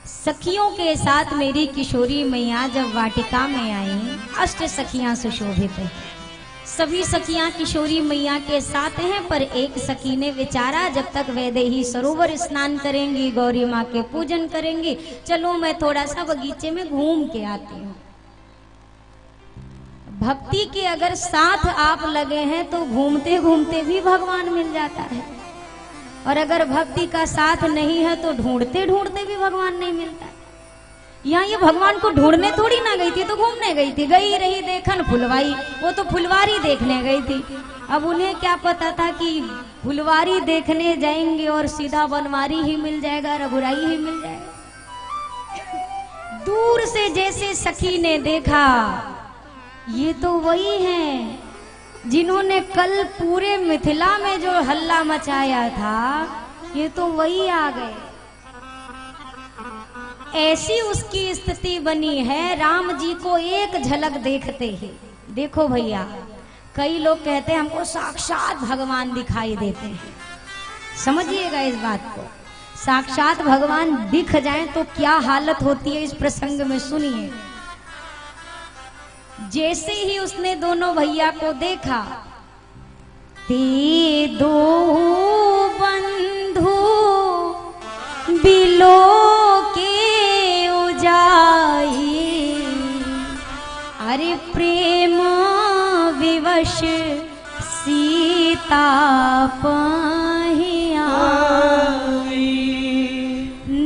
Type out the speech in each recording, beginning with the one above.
सखियों के साथ मेरी किशोरी मैया जब वाटिका में आई, अष्ट सखियां सुशोभित है। सभी सखियां किशोरी मैया के साथ हैं, पर एक सखी ने विचारा जब तक वैदेही सरोवर स्नान करेंगी, गौरी माँ के पूजन करेंगी, चलो मैं थोड़ा सा बगीचे में घूम के आती हूँ। भक्ति के अगर साथ आप लगे हैं तो घूमते घूमते भी भगवान मिल जाता है, और अगर भक्ति का साथ नहीं है तो ढूंढते ढूंढते भी भगवान नहीं मिलता है। यहाँ ये भगवान को ढूंढने थोड़ी ना गई थी, तो घूमने गई थी। गई रही देखन फुलवारी, वो तो फुलवारी देखने गई थी। अब उन्हें क्या पता था कि फुलवारी देखने जाएंगे और सीधा बनवारी ही मिल जाएगा, रघुराई ही मिल जाएगा। दूर से जैसे सखी ने देखा, ये तो वही हैं जिन्होंने कल पूरे मिथिला में जो हल्ला मचाया था, ये तो वही आ गए। ऐसी उसकी स्थिति बनी है, राम जी को एक झलक देखते ही। देखो भैया, कई लोग कहते हैं हमको साक्षात भगवान दिखाई देते हैं। समझिएगा इस बात को, साक्षात भगवान दिख जाएं तो क्या हालत होती है, इस प्रसंग में सुनिए। जैसे ही उसने दोनों भैया को देखा, ते दो बंधु बिलो के उजाई, अरे प्रेम विवश सीता पहिया।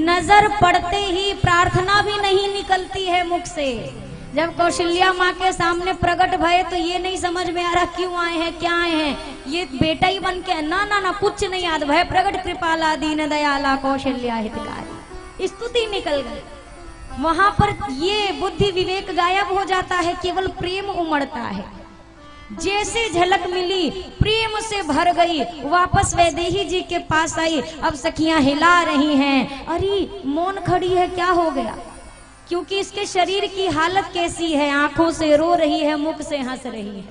नजर पड़ते ही प्रार्थना भी नहीं निकलती है मुख से। जब कौशल्या माँ के सामने प्रकट भये तो ये नहीं समझ में आ रहा क्यों आए हैं, क्या आए हैं, ये बेटा ही बन के, ना ना ना, कुछ नहीं याद। भय प्रकट कृपाला दीन दयाला कौशल्या हितकारी, स्तुति निकल गई। वहां पर ये बुद्धि विवेक गायब हो जाता है, केवल प्रेम उमड़ता है। जैसे झलक मिली, प्रेम से भर गई, वापस वैदेही जी के पास आई। अब सखियां हिला रही हैं, अरे मौन खड़ी है, क्या हो गया? क्योंकि इसके शरीर की हालत कैसी है, आंखों से रो रही है, मुख से हंस रही है,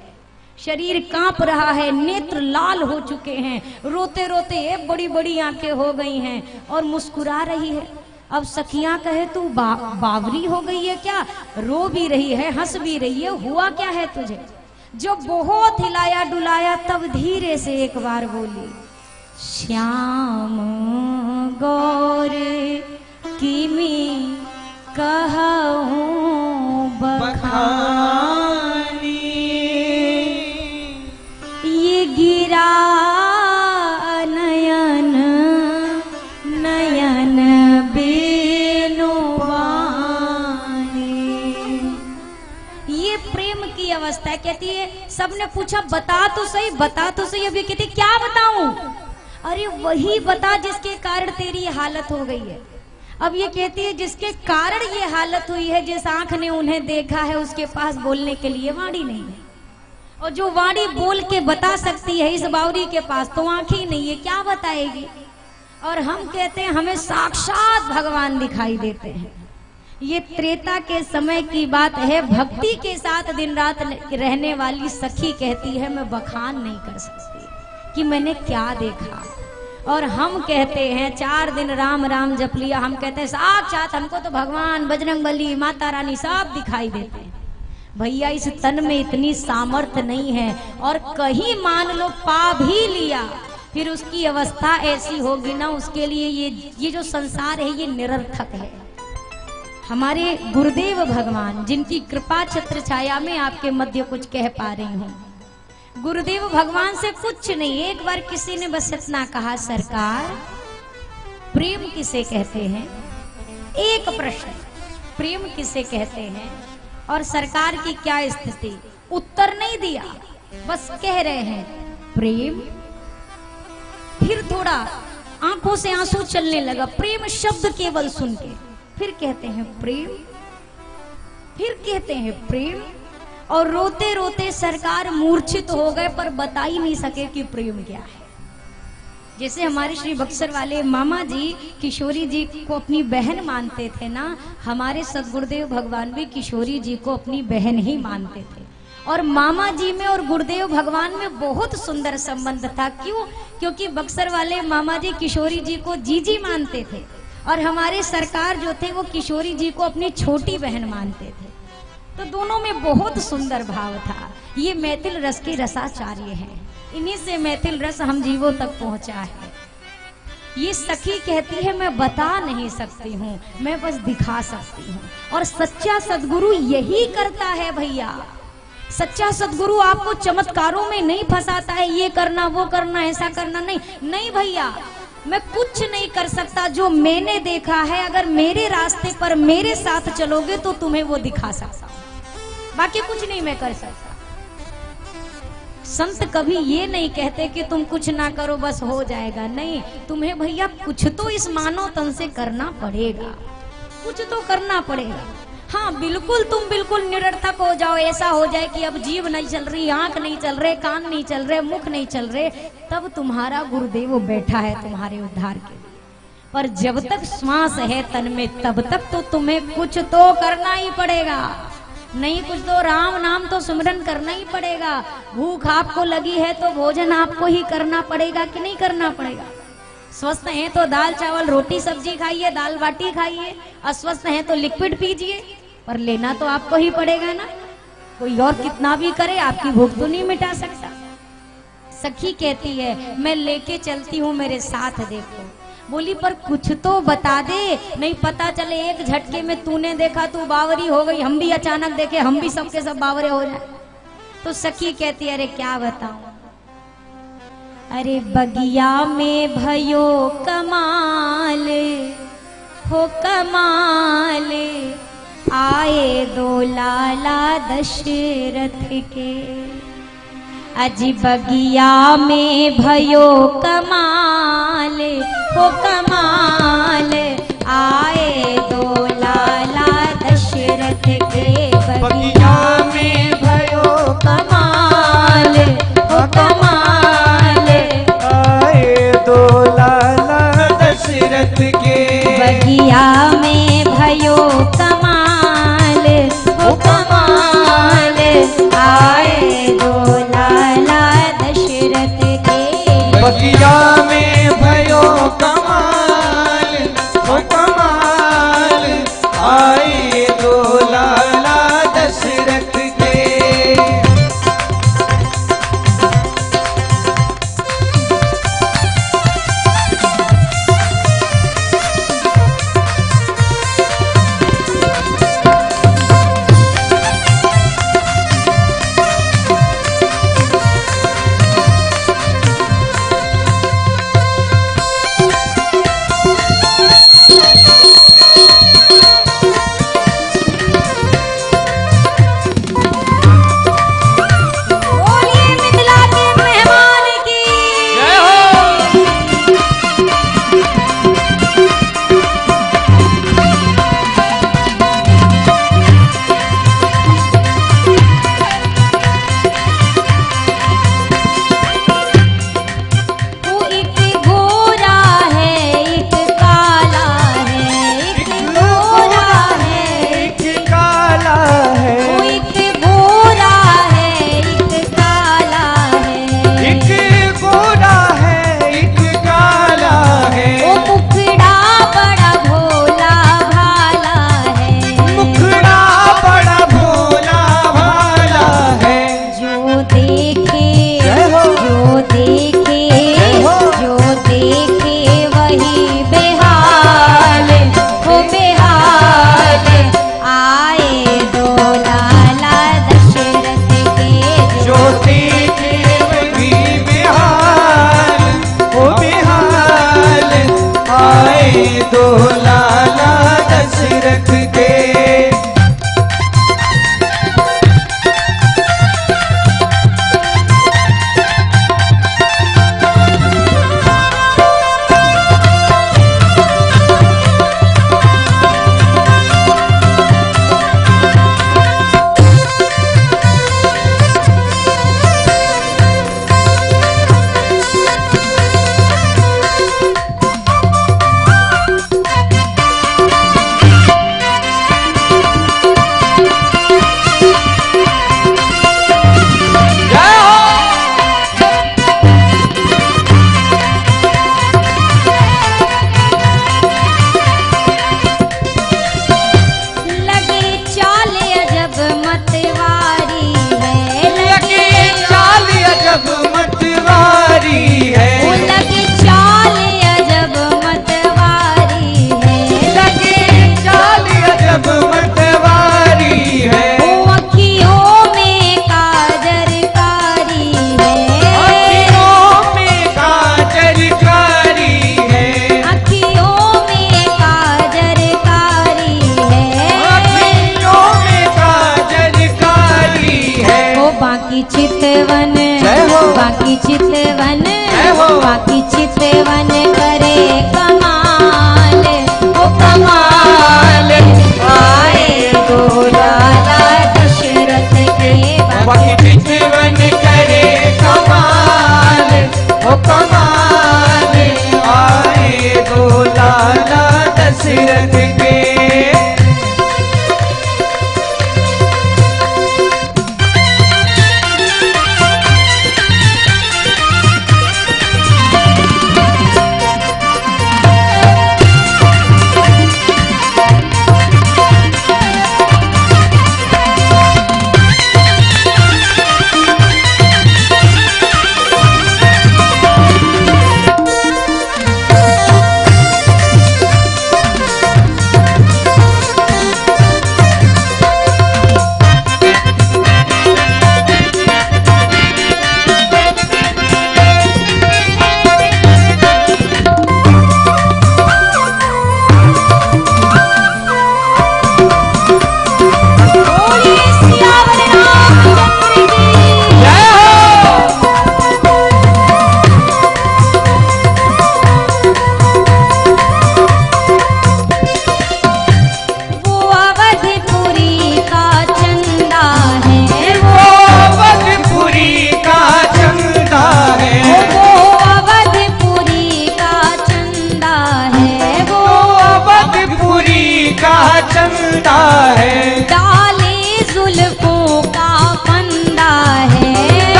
शरीर कांप रहा है, नेत्र लाल हो चुके हैं, रोते रोते एक बड़ी बड़ी आंखें हो गई हैं और मुस्कुरा रही है। अब सखियां कहे तू बावरी हो गई है क्या? रो भी रही है, हंस भी रही है, हुआ क्या है तुझे? जो बहुत हिलाया डुलाया, तब धीरे से एक बार बोली, श्याम गौर किमी कहूं बखानी, ये गिरा नयन नयन बेनुवानी। ये प्रेम की अवस्था है। कहती है, सबने पूछा बता तो सही, बता तो सही। अब ये कहती क्या बताऊं? अरे वही बता जिसके कारण तेरी ये हालत हो गई है। अब ये कहती है जिसके कारण ये हालत हुई है, जिस आंख ने उन्हें देखा है, उसके पास बोलने के लिए वाणी नहीं है, और जो वाणी बोल के बता सकती है, इस बावरी के पास तो आंख ही नहीं है, क्या बताएगी? और हम कहते हैं हमें साक्षात भगवान दिखाई देते हैं। ये त्रेता के समय की बात है। भक्ति के साथ दिन रात रहने वाली सखी कहती है, मैं बखान नहीं कर सकती कि मैंने क्या देखा। और हम कहते हैं 4 दिन राम राम जप लिया, हम कहते हैं साक्षात हमको तो भगवान, बजरंगबली, माता रानी सब दिखाई देते हैं। भैया, इस तन में इतनी सामर्थ्य नहीं है, और कहीं मान लो पा भी लिया, फिर उसकी अवस्था ऐसी होगी ना, उसके लिए ये जो संसार है ये निरर्थक है। हमारे गुरुदेव भगवान, जिनकी कृपा छत्र छाया में आपके मध्य कुछ कह पा रही हूँ, गुरुदेव भगवान से कुछ नहीं। एक बार किसी ने बस इतना कहा, सरकार प्रेम किसे कहते हैं? एक प्रश्न, प्रेम किसे कहते हैं और सरकार की क्या स्थिति? उत्तर नहीं दिया, बस कह रहे हैं प्रेम। फिर थोड़ा आंखों से आंसू चलने लगा, प्रेम शब्द केवल सुन के। फिर कहते हैं प्रेम, फिर कहते हैं प्रेम, और रोते रोते सरकार मूर्छित हो गए, पर बता ही नहीं सके कि प्रेम क्या है। जैसे हमारे श्री बक्सर वाले मामा जी किशोरी जी को अपनी बहन मानते थे ना, हमारे सदगुरुदेव भगवान भी किशोरी जी को अपनी बहन ही मानते थे। और मामा जी में और गुरुदेव भगवान में बहुत सुंदर संबंध था। क्यों? क्योंकि बक्सर वाले मामा जी किशोरी जी को जीजी मानते थे, और हमारे सरकार जो थे वो किशोरी जी को अपनी छोटी बहन मानते थे। तो दोनों में बहुत सुंदर भाव था। ये मैथिल रस के रसाचार्य हैं, इन्हीं से मैथिल रस हम जीवों तक पहुंचा है। ये सखी कहती है मैं बता नहीं सकती हूँ, मैं बस दिखा सकती हूँ। और सच्चा सद्गुरु यही करता है भैया। सच्चा सद्गुरु आपको चमत्कारों में नहीं फंसाता है, ये करना वो करना ऐसा करना, नहीं नहीं भैया, मैं कुछ नहीं कर सकता। जो मैंने देखा है, अगर मेरे रास्ते पर मेरे साथ चलोगे तो तुम्हें वो दिखा सकता हूं, बाकी कुछ नहीं मैं कर सकता। संत कभी ये नहीं कहते कि तुम कुछ ना करो बस हो जाएगा, नहीं, तुम्हें भैया कुछ तो इस मानव तन से करना पड़ेगा, कुछ तो करना पड़ेगा। हाँ बिल्कुल, तुम बिल्कुल निरर्थक हो जाओ, ऐसा हो जाए कि अब जीभ नहीं चल रही, आंख नहीं चल रहे, कान नहीं चल रहे, मुख नहीं चल रहे, तब तुम्हारा गुरुदेव बैठा है तुम्हारे उद्धार के लिए। पर जब तक श्वास है तन में तब तक तो तुम्हें कुछ तो करना ही पड़ेगा। नहीं कुछ तो राम नाम तो सुमिरन करना ही पड़ेगा। भूख आपको लगी है तो भोजन आपको ही करना पड़ेगा कि नहीं करना पड़ेगा। स्वस्थ हैं तो दाल चावल रोटी सब्जी खाइए, दाल बाटी खाइए, अस्वस्थ हैं तो लिक्विड पीजिए, पर लेना तो आपको ही पड़ेगा ना। कोई और कितना भी करे आपकी भूख तो नहीं मिटा सकता। सखी कहती है मैं लेके चलती हूँ, मेरे साथ देखो। बोली पर कुछ तो बता दे, नहीं पता चले एक झटके में तूने देखा तू बावरी हो गई, हम भी अचानक देखे हम भी सबके सब बावरे हो जाए। तो सखी कहती अरे क्या बताऊं, अरे बगिया में भयो कमाल हो कमाल, आए दो लाला दशरथ के। अजी बगिया में भयो कमाल हो कमाल, आए दो लाला दशरथ के। बगिया में भयो कमाल हो कमाल, आए दो लाला दशरथ के। बगिया में भयो कमाल हो कमाल, आए दो लाला दशरथ के। बगिया में भयो कमाल हो कमाल, आए दो लाला दशरथ के।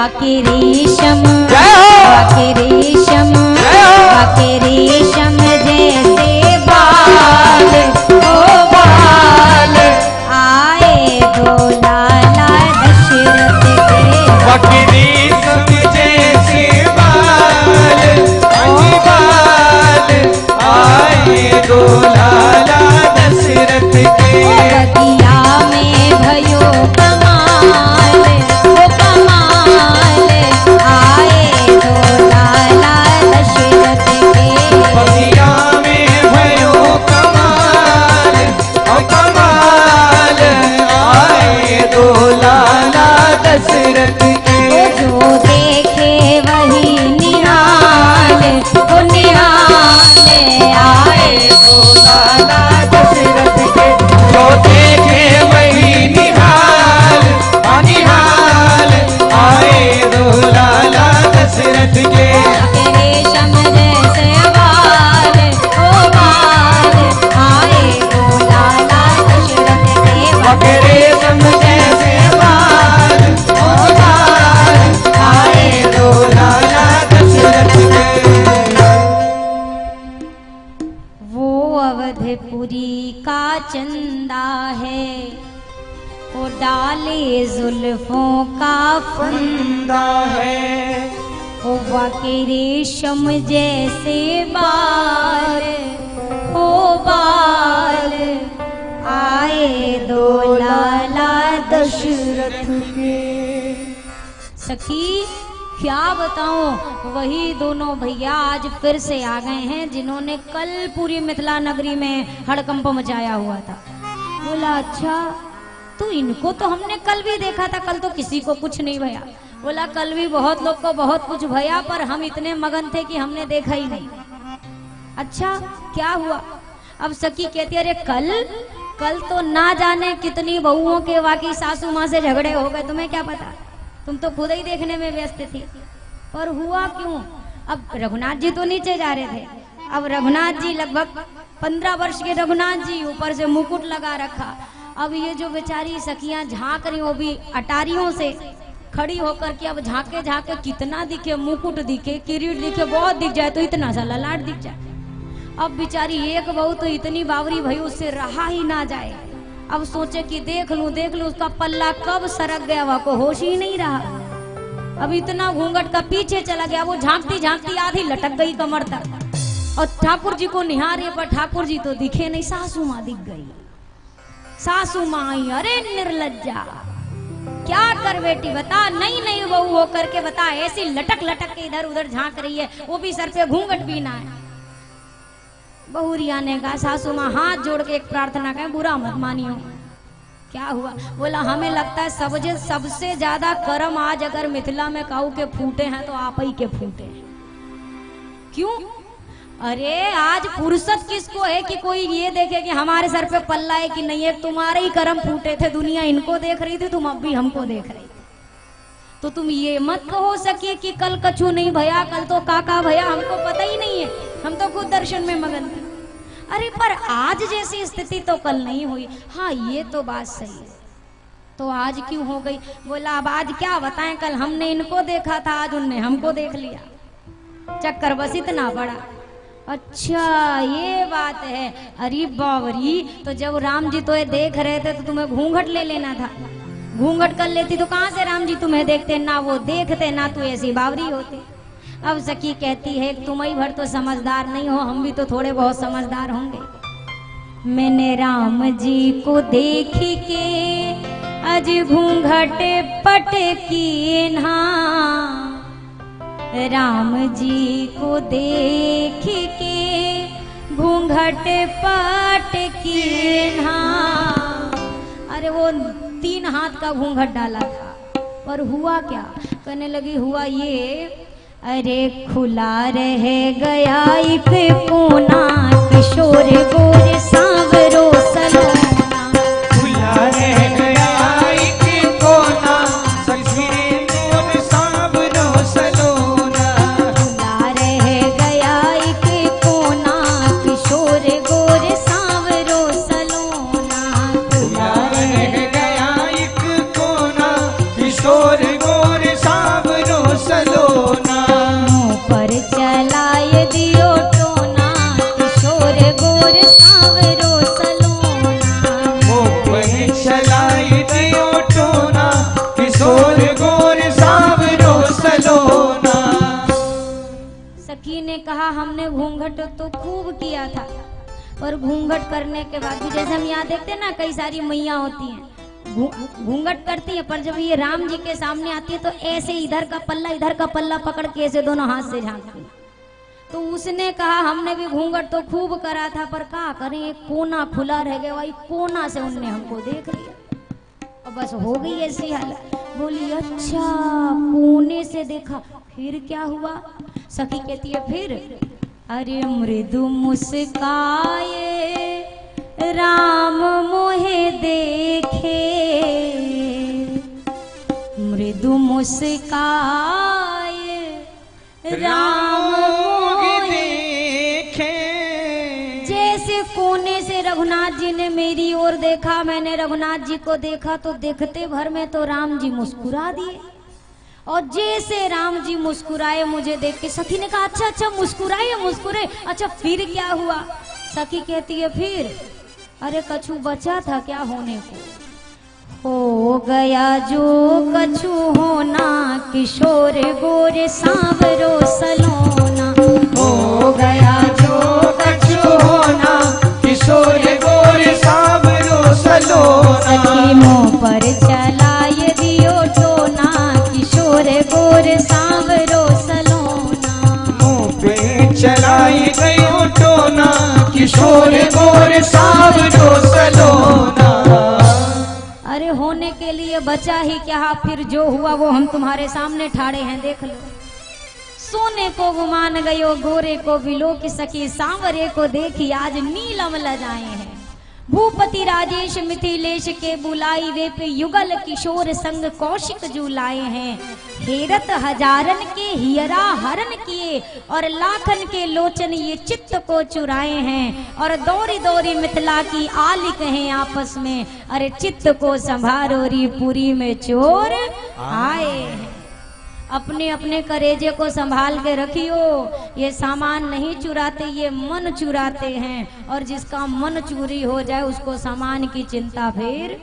बाके रेशम जय हो। बाके रेशम जय हो। बाके रेशम जैसे बाल ओ बाल आए दो लाला दशरथ के बकरी सब जैसे बाल बाल आए दो लाला दशरथ के बगिया में भयो कमाल ओ कमाल आए दो लाला दशरथ के बगिया में भयो कमाल ओ कमाल आए दो लाला दशरथ के जो देखे वही निहाल ओ निहाल आए दो लाला दशरथ के जो देखे वही निहाल अनिहाल आए दो लाला दशरथ के रेशम जैसे बाल ओ बाल आए दो लाला दशरथ के बकरे सम जैसे बाल ओ बाल आए दो लाला दशरथ के वो अवधपुरी का चंदा है वो डाले जुल्फों का फंदा है ओ बाके रेशम जैसे बाल ओ बाल आए दो लाला दशरथ के सखी क्या बताऊं वही दोनों भैया आज फिर से आ गए हैं जिन्होंने कल पूरी मिथिला नगरी में हड़कंप मचाया हुआ था। बोला अच्छा तो इनको तो हमने कल भी देखा था, कल तो किसी को कुछ नहीं भया। बोला कल भी बहुत लोग को बहुत कुछ भया पर हम इतने मगन थे कि हमने देखा ही नहीं। अच्छा क्या हुआ? अब सखी कहती अरे कल तो ना जाने कितनी बहुओं के वाकई सासू माँ से झगड़े हो गए, तुम्हें क्या पता, तुम तो खुद ही देखने में व्यस्त थी। पर हुआ क्यों? अब रघुनाथ जी तो नीचे जा रहे थे, अब रघुनाथ जी लगभग 15 वर्ष के रघुनाथ जी, ऊपर से मुकुट लगा रखा। अब ये जो बेचारी सखियां झांक रही, वो भी अटारियों से खड़ी होकर के अब झांके झांके कितना दिखे, मुकुट दिखे, किरीट दिखे, बहुत दिख जाए तो इतना सा ललाट दिख जाए। अब बेचारी एक बहू तो इतनी बावरी भई उससे रहा ही ना जाए। अब सोचे कि देख लूं उसका पल्ला कब सरक गया, वह को होश ही नहीं रहा। अब इतना घूंघट का पीछे चला गया, वो झांकती झांकती आधी लटक गई कमर तक। और ठाकुर जी को निहारे पर ठाकुर जी तो दिखे नहीं, सासू माँ दिख गई। सासू माँ आई, अरे निर्लज्जा क्या कर बेटी बता, नई बहू हो करके बता, ऐसी लटक लटक के इधर उधर झांक रही है, वो भी सर पे घूंघट भी ना है। बहुरिया ने कहा सासू माँ हाथ जोड़ के एक प्रार्थना करें, बुरा मत मानियो। क्या हुआ? बोला हमें लगता है सबसे ज्यादा कर्म आज अगर मिथिला में काऊ के फूटे हैं तो आप ही के फूटे हैं। क्यों? अरे आज फुर्सत किसको है कि कोई ये देखे कि हमारे सर पे पल्ला है कि नहीं है। तुम्हारे ही कर्म फूटे थे, दुनिया इनको देख रही थी, तुम अब भी हमको देख रही थी। तो तुम ये मत कहो सके कि कल कछु नहीं भया, कल तो काका भया, हमको पता ही नहीं है, हम तो खुद दर्शन में मगन थे। अरे पर आज जैसी स्थिति तो कल नहीं हुई। हाँ ये तो बात सही है, तो आज क्यों हो गई? बोला अब आज क्या बताएं, कल हमने इनको देखा था, आज उनने हमको देख लिया, चक्कर बस इतना बड़ा। अच्छा ये बात है। अरे बावरी, तो जब राम जी तो ये देख रहे थे तो तुम्हें घूंघट ले लेना था, घूंघट कर लेती तो कहाँ से राम जी तुम्हें देखते, ना वो देखते ना तू ऐसी बावरी होती। अब सखी कहती है तुम ही भर तो समझदार नहीं हो, हम भी तो थोड़े बहुत समझदार होंगे। मैंने राम जी को देख के अज घूंघट पटकी ना, राम जी को देख के घूंघट पटकी ना। अरे वो 3 हाथ का घूंघट डाला था, पर हुआ क्या? कहने लगी हुआ ये, अरे खुला रह गया एक कोना, किशोर गोर सांवरो सलोना। खुला रह गया एक कोना, किशोर गोर सांवरो सलोना। खुला रह गया एक कोना, किशोर गोर सांवरो सलोना। खुला रह गया एक कोना, किशोर गोर सांवरो सांवरो सलोना। मोह चलाई दियो टोना, किशोर गोर सांवरो सलोना। सखी ने कहा हमने घूंघट तो खूब किया था, पर घूंघट करने के बाद भी, जैसे हम यहाँ देखते हैं ना कई सारी मैया होती हैं घूंघट करती है, पर जब ये राम जी के सामने आती है तो ऐसे इधर का पल्ला पकड़ के ऐसे दोनों हाथ से झांकती है। तो उसने कहा हमने भी घूंघट तो खूब करा था, पर क्या करें एक कोना खुला रह गया, वही कोना से उनने हमको देख लिया और बस हो गई ऐसी हालत। बोली अच्छा कोने से देखा, फिर क्या हुआ? सखी कहती है फिर अरे मृदु मुस्काए राम मोहे देखे, मृदु मुस्काए राम मोहे देखे। जैसे कोने से रघुनाथ जी ने मेरी ओर देखा, मैंने रघुनाथ जी को देखा, तो देखते भर में तो राम जी मुस्कुरा दिए। और जैसे राम जी मुस्कुराए मुझे देख के, सखी ने कहा अच्छा अच्छा मुस्कुराए, अच्छा फिर क्या हुआ? सखी कहती है फिर अरे कछु बचा था क्या होने को? हो गया जो कछु होना, किशोर गोर सांवरो सलोना। हो गया जो कछु होना, किशोर गोर सांवरो सलोना। सखी मुँह पर चलाए दियो टोना, किशोर गोर सांवरो सलोना। मुँह पे चलाई गयो टोना, किशोर गोर सांवरो सलोना। अरे होने के लिए बचा ही क्या, फिर जो हुआ वो हम तुम्हारे सामने ठाड़े हैं, देख लो। सोने को गुमान गयो, गोरे को बिलो की सखी, सांवरे को देखी आज नीलम लजाए हैं। भूपति राजेश मिथिलेश के बुलाई, वे पे युगल किशोर संग कौशिक जू लाए हैं। हेरत हजारन के हियरा हरण किए, और लाखन के लोचन ये चित्त को चुराए हैं। और दौरी दौरी मिथिला की आली कहें आपस में, अरे चित्त को संभारोरी पुरी में चोर आए हैं। अपने अपने करेजे को संभाल के रखियो, ये सामान नहीं चुराते, ये मन चुराते हैं। और जिसका मन चोरी हो जाए उसको सामान की चिंता फिर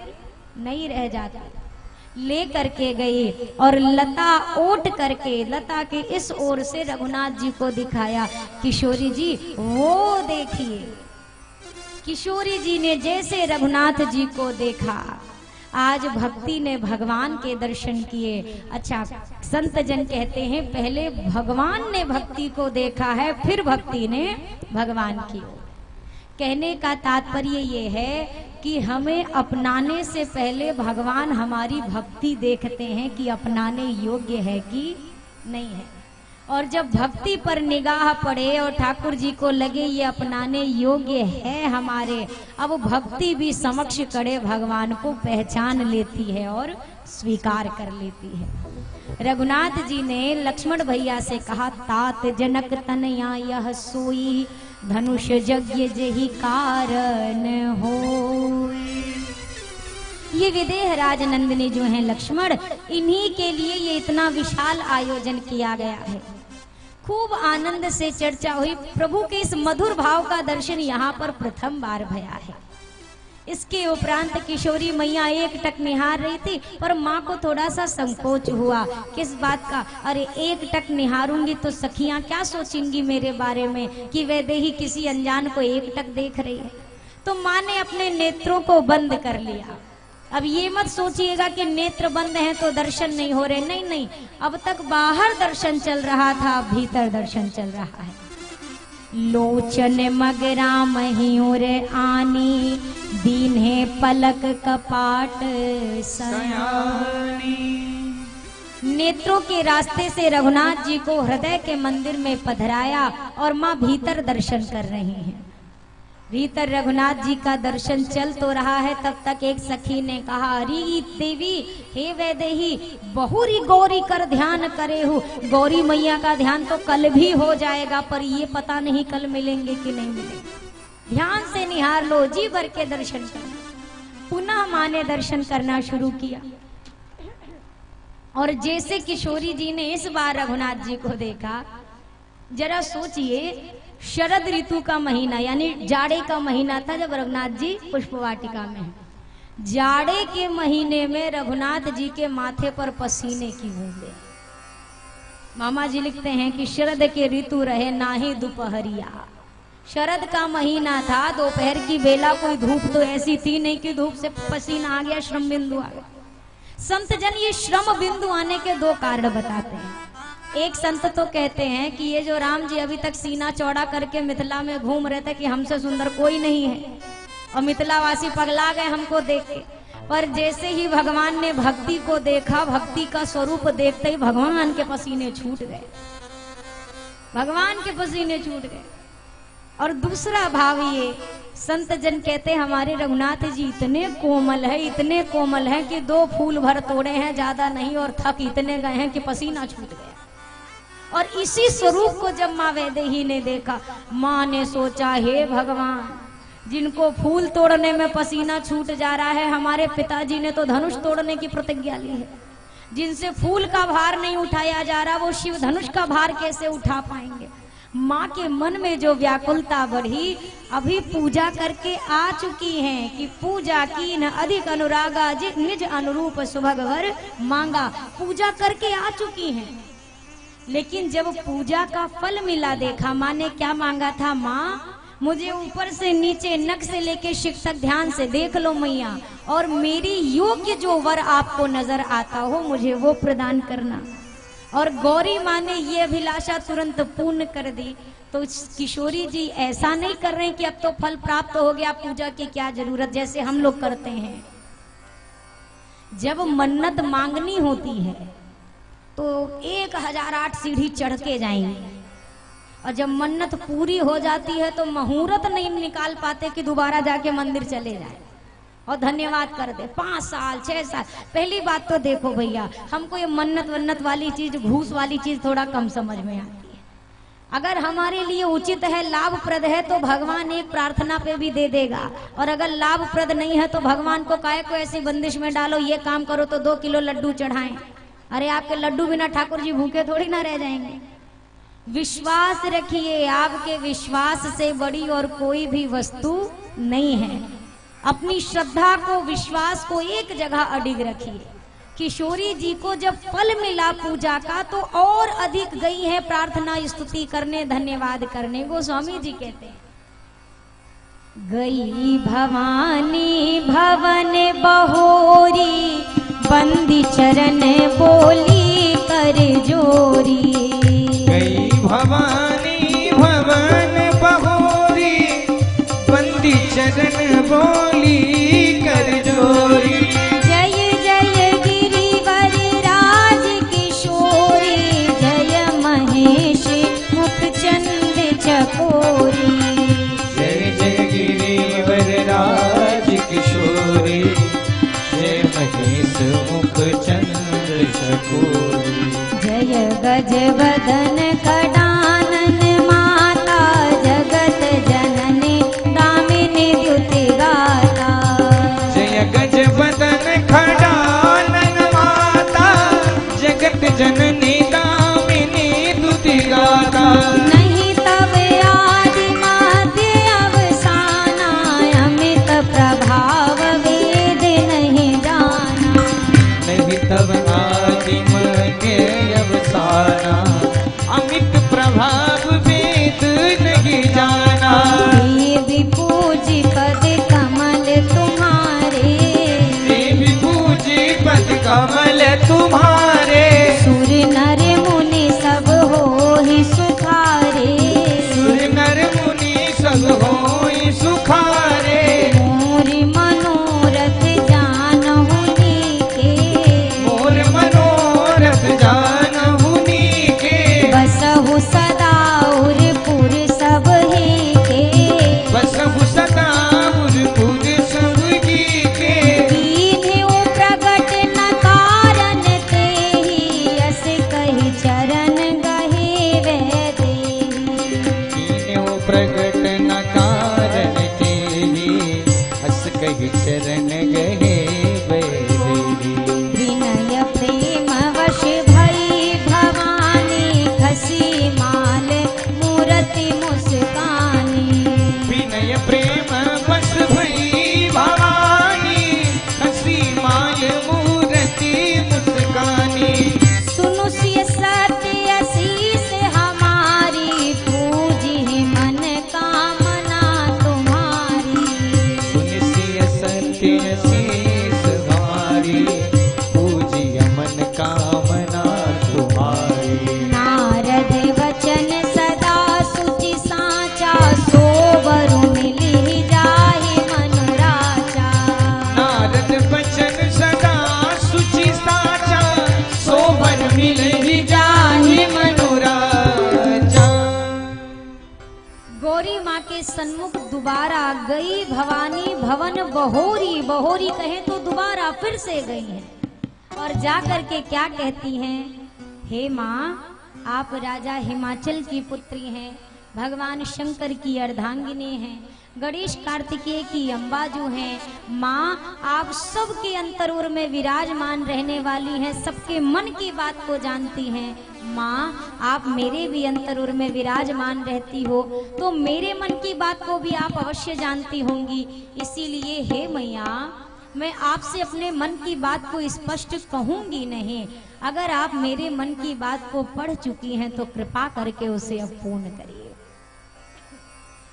नहीं रह जाती। ले करके गई और लता ओट करके लता के इस ओर से रघुनाथ जी को दिखाया, किशोरी जी वो देखिए। किशोरी जी ने जैसे रघुनाथ जी को देखा, आज भक्ति ने भगवान के दर्शन किए। अच्छा संत जन कहते हैं पहले भगवान ने भक्ति को देखा है, फिर भक्ति ने भगवान की ओर। कहने का तात्पर्य ये है कि हमें अपनाने से पहले भगवान हमारी भक्ति देखते हैं कि अपनाने योग्य है कि नहीं है। और जब भक्ति पर निगाह पड़े और ठाकुर जी को लगे ये अपनाने योग्य है हमारे, अब भक्ति भी समक्ष खड़े भगवान को पहचान लेती है और स्वीकार कर लेती है। रघुनाथ जी ने लक्ष्मण भैया से कहा, तात जनक तनया यह सोई, धनुष यज्ञ जही कारण हो। ये विदेह राज नंदिनी जो हैं लक्ष्मण, इन्हीं के लिए ये इतना विशाल आयोजन किया गया है। खूब आनंद से चर्चा हुई, प्रभु के इस मधुर भाव का दर्शन यहाँ पर प्रथम बार भया है। इसके उपरांत किशोरी मैया एक टक निहार रही थी, पर माँ को थोड़ा सा संकोच हुआ। किस बात का? अरे एक टक निहारूंगी तो सखियां क्या सोचेंगी मेरे बारे में कि वैदेही किसी अनजान को एक टक देख रही है। तो माँ ने अपने नेत्रों को बंद कर लिया। अब ये मत सोचिएगा कि नेत्र बंद हैं तो दर्शन नहीं हो रहे, नहीं नहीं, अब तक बाहर दर्शन चल रहा था, भीतर दर्शन चल रहा है। लोचन मगरा मयूर आनी, दीन्हे पलक कपाट सयानी। नेत्रों के रास्ते से रघुनाथ जी को हृदय के मंदिर में पधराया और माँ भीतर दर्शन कर रही हैं। भीतर रघुनाथ जी का दर्शन चल तो रहा है, तब तक एक सखी ने कहा, अरे देवी हे वैदेही, बहुरी गौरी कर ध्यान करे हो। गौरी मैया का ध्यान तो कल भी हो जाएगा, पर ये पता नहीं कल मिलेंगे कि नहीं मिलेंगे। ध्यान से निहार लो, जी भर के दर्शन करना। पुनः माँ ने दर्शन करना शुरू किया और जैसे किशोरी जी ने इस बार रघुनाथ जी को देखा, जरा सोचिए शरद ऋतु का महीना यानी जाड़े का महीना था जब रघुनाथ जी पुष्प वाटिका में हैं। जाड़े के महीने में रघुनाथ जी के माथे पर पसीने की बूंदें। मामा जी लिखते हैं कि शरद के ऋतु रहे नाही दोपहरिया। शरद का महीना था, दोपहर की बेला, कोई धूप तो ऐसी थी नहीं कि धूप से पसीना आ गया, श्रम बिंदु आ गया। संत जन ये श्रम बिंदु आने के दो कारण बताते हैं। एक संत तो कहते हैं कि ये जो राम जी अभी तक सीना चौड़ा करके मिथिला में घूम रहे थे कि हमसे सुंदर कोई नहीं है, और मिथिलावासी पगला गए हमको देख के। पर जैसे ही भगवान ने भक्ति को देखा, भक्ति का स्वरूप देखते ही भगवान के पसीने छूट गए, भगवान के पसीने छूट गए। और दूसरा भाव ये, संत जन कहते हमारे रघुनाथ जी इतने कोमल है, इतने कोमल है कि 2 फूल भर तोड़े हैं, ज्यादा नहीं, और थक इतने गए हैं कि पसीना छूट गया। और इसी स्वरूप को जब माँ वैदेही ने देखा, माँ ने सोचा हे भगवान, जिनको फूल तोड़ने में पसीना छूट जा रहा है, हमारे पिताजी ने तो धनुष तोड़ने की प्रतिज्ञा ली है। जिनसे फूल का भार नहीं उठाया जा रहा, वो शिव धनुष का भार कैसे उठा पाएंगे। माँ के मन में जो व्याकुलता बढ़ी, अभी पूजा करके आ चुकी हैं कि पूजा की न अधिक अनुरागा जित निज अनुरूप सुभगवर मांगा। पूजा करके आ चुकी हैं, लेकिन जब पूजा का फल मिला, देखा माँ ने क्या मांगा था, माँ मुझे ऊपर से नीचे, नख से लेके शिख तक ध्यान से देख लो मैया, और मेरी योग्य जो वर आपको नजर आता हो मुझे वो प्रदान करना। और गौरी माँ ने ये अभिलाषा तुरंत पूर्ण कर दी। तो किशोरी जी ऐसा नहीं कर रहे कि अब तो फल प्राप्त हो गया, पूजा की क्या जरूरत, जैसे हम लोग करते हैं। जब मन्नत मांगनी होती है तो 1008 सीढ़ी चढ़ के जाएंगे, और जब मन्नत पूरी हो जाती है तो मुहूर्त नहीं निकाल पाते कि दोबारा जाके मंदिर चले जाए और धन्यवाद कर दे। 5 साल 6 साल। पहली बात तो देखो भैया, हमको ये मन्नत वन्नत वाली चीज, घूस वाली चीज थोड़ा कम समझ में आती है। अगर हमारे लिए उचित है, लाभप्रद है, तो भगवान एक प्रार्थना पे भी दे देगा। और अगर लाभप्रद नहीं है तो भगवान को काहे को ऐसी बंदिश में डालो, ये काम करो तो 2 किलो लड्डू चढ़ाएं। अरे आपके लड्डू बिना ठाकुर जी भूखे थोड़ी ना रह जाएंगे। विश्वास रखिए, आपके विश्वास से बड़ी और कोई भी वस्तु नहीं है। अपनी श्रद्धा को, विश्वास को एक जगह अडिग रखिए। किशोरी जी को जब फल मिला पूजा का तो और अधिक गई है प्रार्थना स्तुति करने, धन्यवाद करने। गोस्वामी जी कहते हैं, गई भवानी भवन बहोरी, बंदी चरण बोली कर जोरी। गई भवानी भवन बहोरी, बंदी चरण बोली कर जोरी। जय जय गिरिवर राज किशोरी, जय महेश मुखचंद चकोरी। जय जय गिरिवर राज किशोरी, जय महेश मुखचंद चकोरी। जय गज बदन कडानन माता, जगत जननी दामिनी द्युति गाता। जय गज बदन खडानन माता, जगत जननी दामिनी द्युति गाता। नहीं तब आदि मध्य अवसाना, अमित प्रभाव वेद नहीं जाना। नहीं तब आदि मध्य अवसाना, अमित प्रभाव वेद नहीं जाना। देवी पूजी पद कमल तुम्हारे, देवी पूजी पद कमल तुम्हारे। सुर नर मुनि सब होहि सुखारे। सुर नर मुनि सब होई सुखारे। मोर मनोरथ जानहु नीके, मोर मनोरथ जानहु नीके। बसहु सदा उरपुर सब हेके। बसहु सदा उरपुर सब कीके। दीन्हु प्रगट न काहु भवानी भवन बहोरी, बहोरी कहे तो दोबारा फिर से गई हैं और जा करके क्या कहती हैं, हे माँ आप राजा हिमाचल की पुत्री हैं, भगवान शंकर की अर्धांगिनी हैं, गणेश कार्तिकेय की अम्बा जो हैं, माँ आप सबके अंतरोर में विराजमान रहने वाली हैं, सबके मन की बात को जानती हैं, माँ आप मेरे भी अंतरोर में विराजमान रहती हो तो मेरे मन की बात को भी आप अवश्य जानती होंगी, इसीलिए हे मैया मैं आपसे अपने मन की बात को स्पष्ट कहूंगी नहीं, अगर आप मेरे मन की बात को पढ़ चुकी हैं तो कृपा करके उसे अब पूर्ण करिए।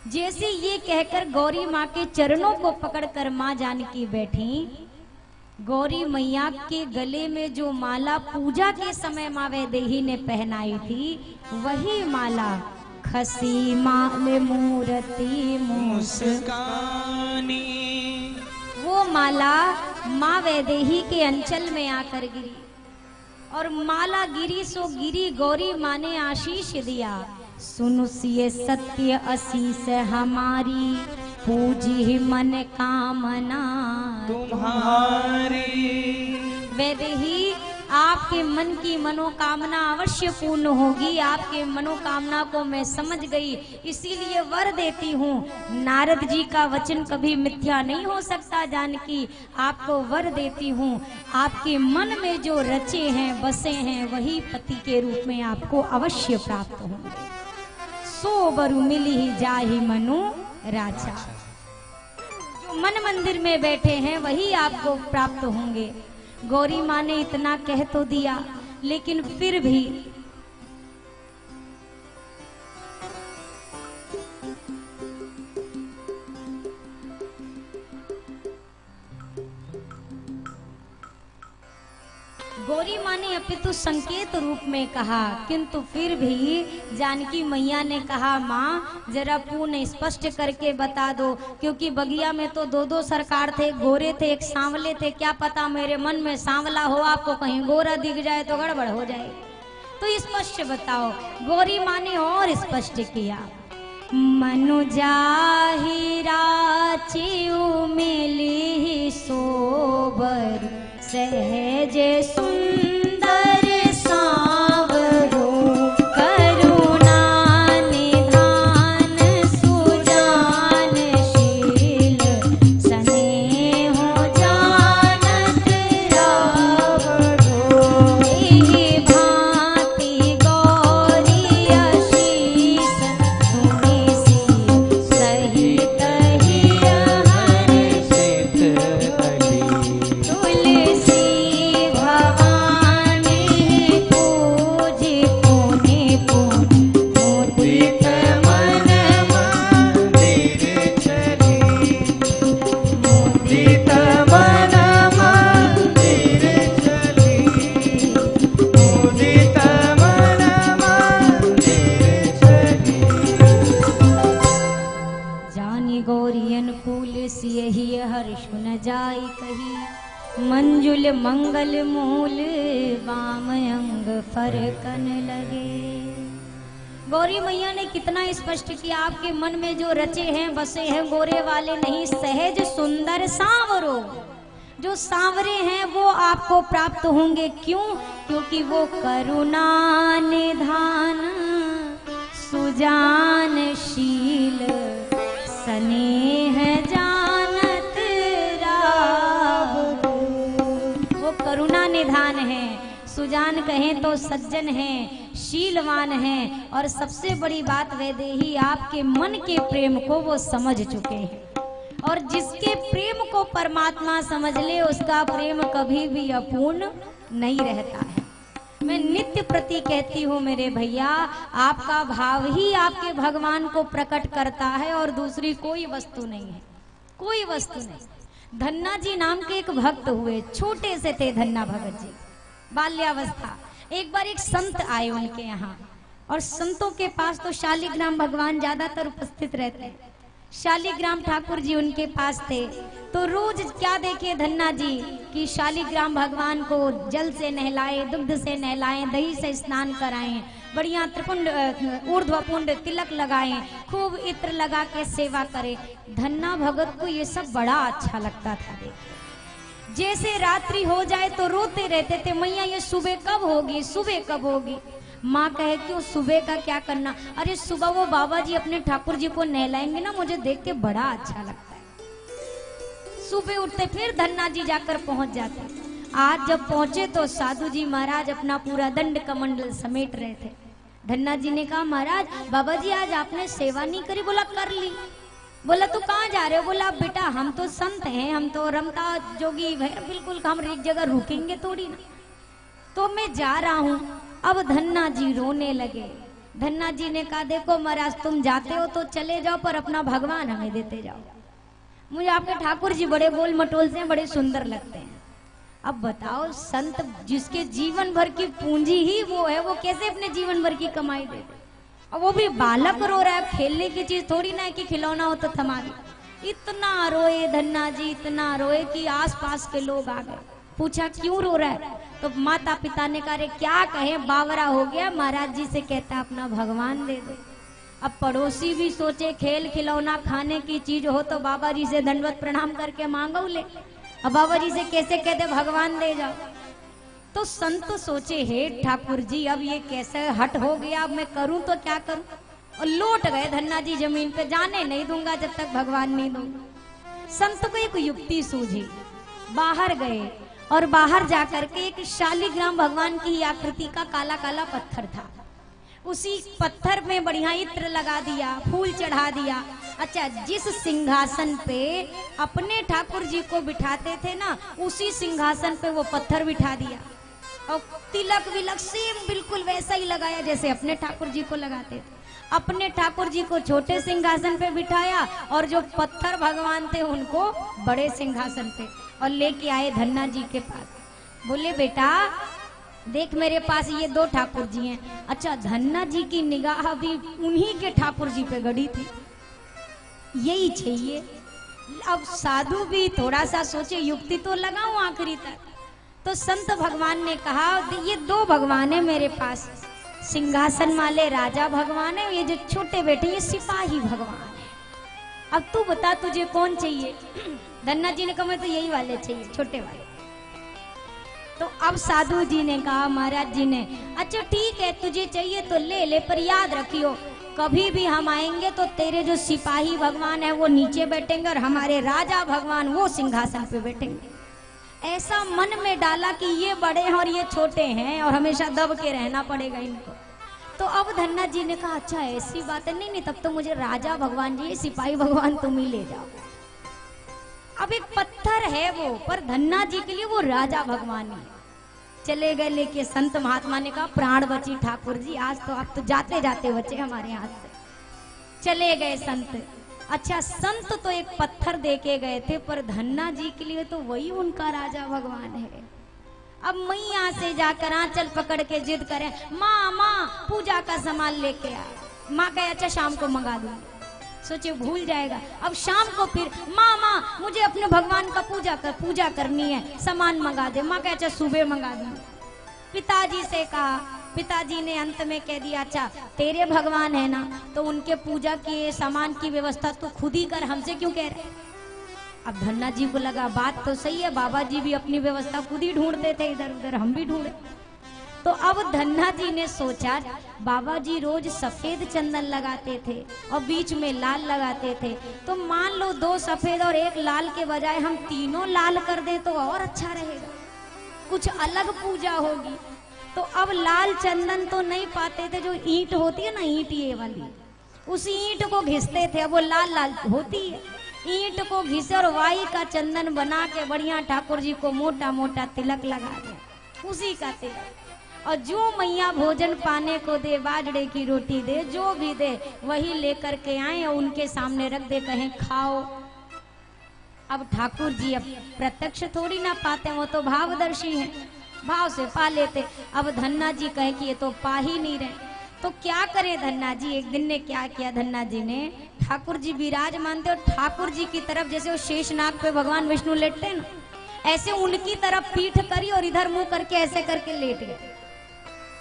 जैसे ये कहकर गौरी माँ के चरणों को पकड़कर माँ जानकी बैठी, गौरी मैया के गले में जो माला पूजा के समय माँ वैदेही ने पहनाई थी वही माला खसी माल मूर्ति मुस्कानी, वो माला माँ वैदेही के अंचल में आकर गिरी और माला गिरी सो गिरी, गौरी माँ ने आशीष दिया, सुनुसिए सत्य आशीष हमारी, पूजी मन कामना तुम्हारी। वैदेही आपके मन की मनोकामना अवश्य पूर्ण होगी, आपके मनोकामना को मैं समझ गई, इसीलिए वर देती हूँ। नारद जी का वचन कभी मिथ्या नहीं हो सकता जानकी, आपको वर देती हूँ, आपके मन में जो रचे हैं बसे हैं वही पति के रूप में आपको अवश्य प्राप्त होंगे। सो बरु मिली जाहि मनु राजा, जो मन मंदिर में बैठे हैं वही आपको प्राप्त होंगे। गौरी माँ ने इतना कह तो दिया, लेकिन फिर भी गौरी माँ ने अपितु संकेत रूप में कहा, किंतु फिर भी जानकी मैया ने कहा माँ जरा पूर्ण स्पष्ट करके बता दो, क्योंकि बगिया में तो दो दो सरकार थे, गोरे थे एक सांवले थे, क्या पता मेरे मन में सांवला हो आपको कहीं गोरा दिख जाए तो गड़बड़ हो जाए, तो स्पष्ट बताओ। गौरी माँ ने और स्पष्ट किया, मनु जाहि राचिउ मिली सोबर, सहज सुंदर सांवरो, करुणा निधान सुजान शील, स्नेह जानत रावरो, एहि भांति गौरी आशीष सुनिसी, सहित हिय हर्षित तुलसी भवानी पूजी पुनि पुनि, मुदित मन मंदिर चली, मुदित मन मंदिर चली, मुदित मन मंदिर चली। जानी गौरी अनुकूल सियहि हर्ष न जाई कही, मंजुल मंगल मूल वाम अंग फरकन लगे। गौरी मैया ने कितना स्पष्ट किया, आपके मन में जो रचे हैं बसे हैं गोरे वाले नहीं, सहज सुंदर सांवरो, जो सांवरे हैं वो आपको प्राप्त होंगे। क्यों? क्योंकि वो करुणा निधान सुजान शील, स्नेह जानत राव, वो करुणा निधान है, सुजान कहें तो सज्जन हैं, शीलवान हैं, और सबसे बड़ी बात वैदेही आपके मन के प्रेम को वो समझ चुके हैं, और जिसके प्रेम को परमात्मा समझ ले उसका प्रेम कभी भी अपूर्ण नहीं रहता है। मैं नित्य प्रति कहती हूँ मेरे भैया, आपका भाव ही आपके भगवान को प्रकट करता है और दूसरी कोई वस्तु नहीं है, कोई वस्तु नहीं। धन्ना जी नाम के एक भक्त हुए, छोटे से थे धन्ना भगत जी, बाल्यावस्था। एक बार एक संत आए उनके यहाँ, और संतों के पास तो शालिग्राम भगवान ज्यादातर उपस्थित रहते हैं। शालिग्राम ठाकुर जी उनके पास थे। तो रोज क्या देखे धन्ना जी कि शालिग्राम भगवान को जल से नहलाए, दुग्ध से नहलाएं, दही से स्नान कराएं, बढ़िया त्रिपुंड ऊर्ध्वपुंड तिलक लगाएं, खूब इत्र लगा के सेवा करें। धन्ना भगत को ये सब बड़ा अच्छा लगता था। देख जैसे रात्रि हो जाए तो रोते रहते थे, मैया ये सुबह कब होगी, सुबह कब होगी। माँ कहे क्यों सुबह का क्या करना, अरे सुबह वो बाबा जी अपने ठाकुर जी को नहलाएंगे ना, मुझे देख के बड़ा अच्छा लगता है। सुबह उठते फिर धन्ना जी जाकर पहुंच जाते। आज जब पहुंचे तो साधु जी महाराज अपना पूरा दंड कमंडल समेट रहे थे। धन्ना जी ने कहा महाराज बाबा जी आज आपने सेवा नहीं करी। बोला कर ली। बोला तू कहाँ जा रहे हो। बोला बेटा हम तो संत हैं, हम तो रमता जोगी है, बिल्कुल हम एक जगह रुकेंगे थोड़ी ना, तो मैं जा रहा हूँ। अब धन्ना जी रोने लगे। धन्ना जी ने कहा देखो महाराज तुम जाते हो तो चले जाओ, पर अपना भगवान हमें देते जाओ। मुझे आपके ठाकुर जी बड़े गोल मटोल से बड़े सुंदर लगते हैं। अब बताओ संत जिसके जीवन भर की पूंजी ही वो है, वो कैसे अपने जीवन भर की कमाई दे दे। अब वो भी बालक रो रहा है, खेलने की चीज थोड़ी ना है कि खिलौना हो तो थमा दे। इतना रोए धन्ना जी, इतना रोए कि आसपास के लोग आ गए। पूछा क्यों रो रहा है, तो माता पिता ने कहा क्या कहे बावरा हो गया, महाराज जी से कहता अपना भगवान दे दो। अब पड़ोसी भी सोचे खेल खिलौना खाने की चीज हो तो बाबा जी से दंडवत प्रणाम करके मांगो ले, अब बाबा जी से कैसे कहते भगवान दे जाओ। तो संत सोचे हे ठाकुर जी अब ये कैसे हट हो गया, अब मैं करूं तो क्या करूं। और लौट गए धन्ना जी जमीन पे, जाने नहीं दूंगा जब तक भगवान नहीं दूंगा। संत को एक युक्ति सूझी, बाहर गए और बाहर जाकर के एक शालिग्राम भगवान की आकृति का काला काला पत्थर था, उसी पत्थर में बढ़िया इत्र लगा दिया, फूल चढ़ा दिया। अच्छा जिस सिंहासन पे अपने ठाकुर जी को बिठाते थे ना, उसी सिंहासन पे वो पत्थर बिठा दिया और तिलक विलक सेम बिल्कुल वैसा ही लगाया जैसे अपने ठाकुर जी को लगाते थे। अपने ठाकुर जी को छोटे सिंहासन पे बिठाया और जो पत्थर भगवान थे उनको बड़े सिंहासन पे, और लेके आए धन्ना जी के पास। बोले बेटा देख मेरे पास ये दो ठाकुर जी हैं। अच्छा धन्ना जी की निगाह भी उन्हीं के ठाकुर जी पे गड़ी थी, यही चाहिए। अब साधु भी थोड़ा सा सोचे युक्ति तो लगाऊं आखिरी तक। तो संत भगवान ने कहा ये दो भगवान है मेरे पास, सिंहासन वाले राजा भगवान है, ये जो छोटे बेटे ये सिपाही भगवान है। अब तू बता तुझे कौन चाहिए। धन्ना जी ने कहा मैं तो यही वाले चाहिए, छोटे वाले। तो अब साधु जी ने कहा महाराज जी ने अच्छा ठीक है तुझे चाहिए तो ले ले, पर याद रखियो कभी भी हम आएंगे तो तेरे जो सिपाही भगवान है वो नीचे बैठेंगे और हमारे राजा भगवान वो सिंहासन पे बैठेंगे। ऐसा मन में डाला कि ये बड़े हैं और ये छोटे हैं और हमेशा दब के रहना पड़ेगा इनको। तो अब धन्ना जी ने कहा अच्छा ऐसी बात है, नहीं नहीं तब तो मुझे राजा भगवान जी सिपाही भगवान तुम ही ले जाओ। अब एक पत्थर है वो, पर धन्ना जी के लिए वो राजा भगवान है। चले गए लेके संत महात्मा ने कहा प्राण बची ठाकुर जी, आज तो आप तो जाते जाते बचे हमारे हाथ से। चले गए संत। अच्छा संत तो एक पत्थर दे के गए थे, पर धन्ना जी के लिए तो वही उनका राजा भगवान है। अब मैया से जाकर आंचल पकड़ के जिद करें माँ माँ पूजा का सामान लेके आ। माँ कहे अच्छा शाम को मंगा दूंगी, सोचे भूल जाएगा। अब शाम को फिर माँ माँ मुझे अपने भगवान का पूजा करनी है, सामान मंगा दे। माँ कहे अच्छा सुबह मंगा दूंगी। पिताजी से कहा, पिताजी ने अंत में कह दिया अच्छा तेरे भगवान है ना तो उनके पूजा के सामान की व्यवस्था तो खुद ही कर, हमसे क्यों कह रहे। अब धन्ना जी को लगा बात तो सही है, बाबा जी भी अपनी व्यवस्था खुद ही ढूंढते थे, इधर उधर हम भी ढूंढे। तो अब धन्ना जी ने सोचा बाबा जी रोज सफेद चंदन लगाते थे और बीच में लाल लगाते थे, तो मान लो दो सफेद और एक लाल के बजाय हम तीनों लाल कर दें तो और अच्छा रहेगा, कुछ अलग पूजा होगी। तो अब लाल चंदन तो नहीं पाते थे, जो ईंट होती है ना ईंट ये वाली, उसी ईंट को घिसते थे, अब वो लाल लाल होती है। ईंट को घिसे और वाई का चंदन बना के बढ़िया ठाकुर जी को मोटा मोटा तिलक लगा दे, उसी का तिलक। और जो मैया भोजन पाने को दे, बाजरे की रोटी दे, जो भी दे वही लेकर के आए और उनके सामने रख दे, कहें खाओ। अब ठाकुर जी अब प्रत्यक्ष थोड़ी ना पाते, वो तो भावदर्शी हैं, भाव से पा लेते। अब धन्ना जी कहे कि ये तो पा ही नहीं रहे, तो क्या करे धन्ना जी, एक दिन ने क्या किया धन्ना जी ने, ठाकुर जी विराजमान थे और ठाकुर जी की तरफ जैसे वो शेषनाग पे भगवान विष्णु लेटते हैं ना, ऐसे उनकी तरफ पीठ करी और इधर मुंह करके ऐसे करके लेट गए।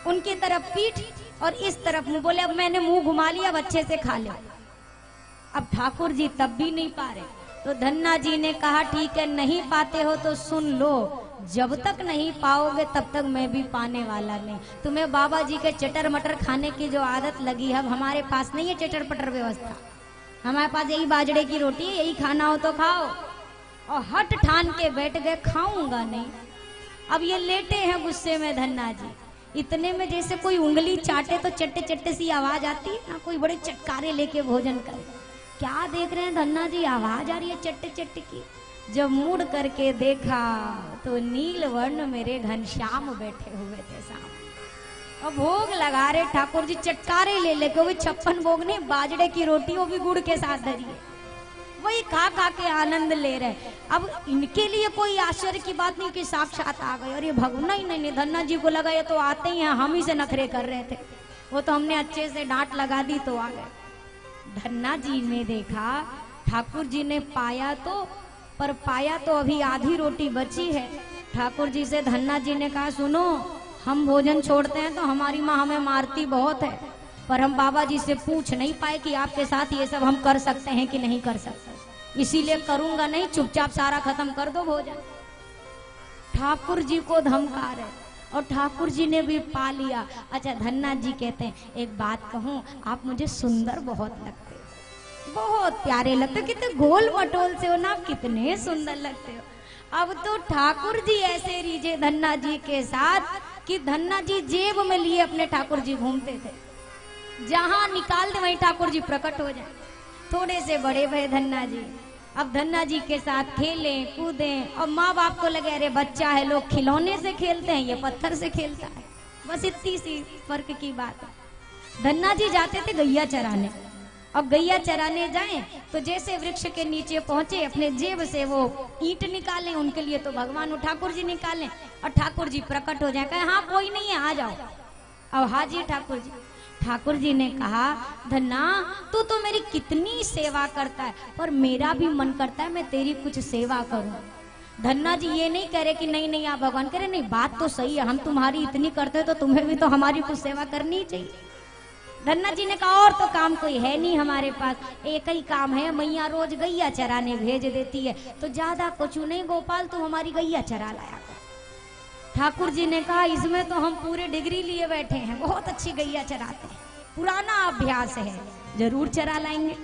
उनकी तरफ पीठ और इस तरफ मुंह, बोले अब मैंने मुंह घुमा लिया, अब अच्छे से खा लो। अब ठाकुर जी तब भी नहीं पा रहे, तो धन्ना जी ने कहा ठीक है, नहीं पाते हो तो सुन लो, जब तक नहीं पाओगे तब तक मैं भी पाने वाला नहीं। तुम्हें बाबा जी के चटर मटर खाने की जो आदत लगी है, अब हमारे पास नहीं है चटर पटर व्यवस्था, हमारे पास यही बाजरे की रोटी है, यही खाना हो तो खाओ। और हट ठान के बैठ गए, खाऊंगा नहीं। अब ये लेटे हैं गुस्से में धन्ना जी, इतने में जैसे कोई उंगली चाटे तो चट्टे चट्टे सी आवाज आती है ना, कोई बड़े चटकारे लेके भोजन करे। क्या देख रहे हैं धन्ना जी, आवाज आ रही है चट्टे चट्टे की। जब मुड़ करके देखा तो नील वर्ण मेरे घनश्याम बैठे हुए थे सामने और भोग लगा रहे ठाकुर जी, चटकारे ले लेके, वो भी 56 भोग नहीं, बाजरे की रोटी, वो भी गुड़ के साथ धरी है, वही खा खा के आनंद ले रहे। अब इनके लिए कोई आश्चर्य की बात नहीं कि साक्षात आ गए, और ये भगवान ही नहीं, धन्ना जी को लगा ये तो आते ही हैं, हम ही से नखरे कर रहे थे, वो तो हमने अच्छे से डांट लगा दी तो आ गए। धन्ना जी ने देखा ठाकुर जी ने पाया तो, पर पाया तो अभी आधी रोटी बची है। ठाकुर जी से धन्ना जी ने कहा सुनो, हम भोजन छोड़ते हैं तो हमारी माँ हमें मारती बहुत है, पर हम बाबा जी से पूछ नहीं पाए कि आपके साथ ये सब हम कर सकते हैं कि नहीं कर सकते, इसीलिए करूंगा नहीं, चुपचाप सारा खत्म कर दो भोजन। ठाकुर जी को धमका रहे और ठाकुर जी ने भी पा लिया। अच्छा धन्ना जी कहते हैं एक बात कहूं, आप मुझे सुंदर बहुत लगते हो, बहुत प्यारे लगते हो, कितने गोल मटोल से हो ना, कितने सुंदर लगते हो। अब तो ठाकुर जी ऐसे रीझे धन्ना जी के साथ कि धन्ना जी जेब में लिए अपने ठाकुर जी घूमते थे, जहां निकाल दे वहीं ठाकुर जी प्रकट हो जाए। थोड़े से बड़े भय धन्ना जी, अब धन्ना जी के साथ खेले कूदे, और माँ बाप को लगे अरे बच्चा है, लोग खिलौने से खेलते हैं, ये पत्थर से खेलता है, बस इतनी सी फर्क की बात है। धन्ना जी जाते थे गैया चराने, अब गैया चराने जाएं तो जैसे वृक्ष के नीचे पहुंचे, अपने जेब से वो ईंट निकालें, उनके लिए तो भगवान ठाकुर जी निकालें, और ठाकुर जी प्रकट हो जाए, कहे हाँ कोई नहीं है आ जाओ। अब हाजी ठाकुर जी, ठाकुर जी ने कहा धन्ना तू तो मेरी कितनी सेवा करता है, पर मेरा भी मन करता है मैं तेरी कुछ सेवा करूं। धन्ना जी ये नहीं कह रहे कि नहीं नहीं आप भगवान कह रहे, नहीं बात तो सही है, हम तुम्हारी इतनी करते तो तुम्हें भी तो हमारी कुछ सेवा करनी ही चाहिए। धन्ना जी ने कहा और तो काम कोई है नहीं हमारे पास, एक ही काम है, मैया रोज गैया चराने भेज देती है, तो ज्यादा कुछ नहीं गोपाल तू हमारी गैया चरा लाया। ठाकुर जी ने कहा इसमें तो हम पूरे डिग्री लिए बैठे हैं, बहुत अच्छी गैया चराते हैं, पुराना अभ्यास है, जरूर चरा लाएंगे।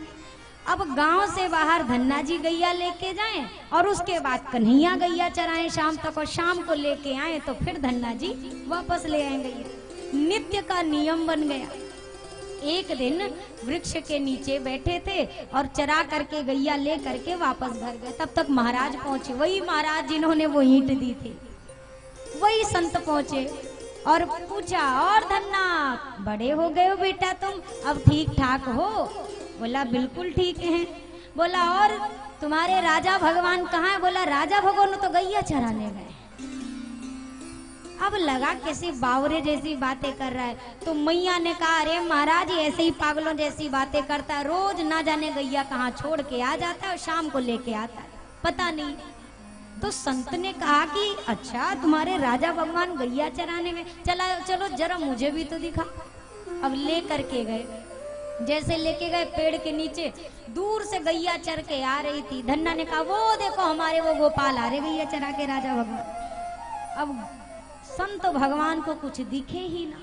अब गांव से बाहर धन्ना जी गैया लेके जाएं और उसके बाद कन्हैया गैया चराएं शाम तक, और शाम को लेके आए तो फिर धन्ना जी वापस ले आए गैया। नित्य का नियम बन गया। एक दिन वृक्ष के नीचे बैठे थे और चरा करके गैया ले करके वापस घर गए, तब तक महाराज पहुंचे, वही महाराज जिन्होंने वो ईंट दी थी, वही संत पहुंचे और पूछा और धन्ना बड़े हो गए हो बेटा तुम, अब ठीक ठाक हो? बोला बिल्कुल ठीक है। बोला और तुम्हारे राजा भगवान कहाँ है? बोला राजा भगवान तो गैया चराने गए। अब लगा कैसी बावरे जैसी बातें कर रहा है, तो मैया ने कहा अरे महाराज ऐसे ही पागलों जैसी बातें करता है, रोज ना जाने गैया कहाँ छोड़ के आ जाता है और शाम को लेके आता है, पता नहीं। तो संत ने कहा कि अच्छा तुम्हारे राजा भगवान गैया चराने में, चला चलो जरा मुझे भी तो दिखा। अब ले करके गए, जैसे लेके गए पेड़ के नीचे, दूर से गैया चर के आ रही थी। धन्ना ने कहा वो देखो हमारे वो गोपाल आ रहे गैया चरा के राजा भगवान। अब संत भगवान को कुछ दिखे ही ना,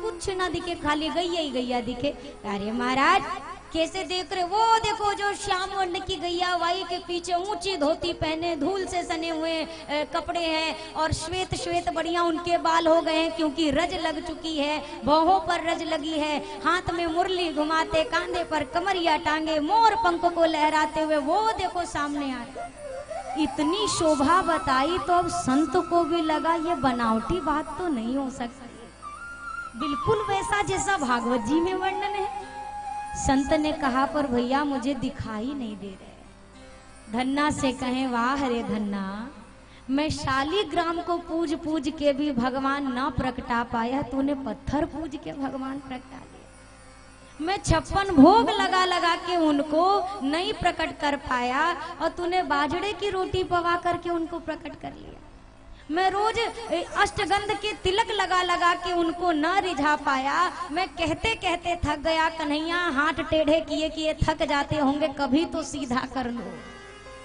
कुछ ना दिखे, खाली गैया ही गैया दिखे। अरे महाराज कैसे देख रहे? वो देखो जो श्याम वर्ण की गैया, वाई के पीछे ऊंची धोती पहने, धूल से सने हुए कपड़े हैं और श्वेत श्वेत बढ़िया उनके बाल हो गए हैं क्योंकि रज लग चुकी है, बाहों पर रज लगी है, हाथ में मुरली घुमाते, कांधे पर कमरिया टांगे, मोर पंख को लहराते हुए वो देखो सामने आ रहे। इतनी शोभा बताई तो अब संत को भी लगा ये बनावटी बात तो नहीं हो सकती, बिल्कुल वैसा जैसा भागवत जी में वर्णन है। संत ने कहा पर भैया मुझे दिखाई नहीं दे रहे। धन्ना से कहें वाह रे धन्ना, मैं शालीग्राम को पूज पूज के भी भगवान ना प्रकटा पाया, तूने पत्थर पूज के भगवान प्रकटा लिया। मैं 56 भोग लगा लगा के उनको नहीं प्रकट कर पाया और तूने बाजरे की रोटी पवा करके उनको प्रकट कर लिया। मैं रोज अष्टगंध के तिलक लगा लगा के उनको न रिझा पाया। मैं कहते कहते थक गया कन्हैया, हाथ टेढ़े किए किए थक जाते होंगे, कभी तो सीधा कर लो,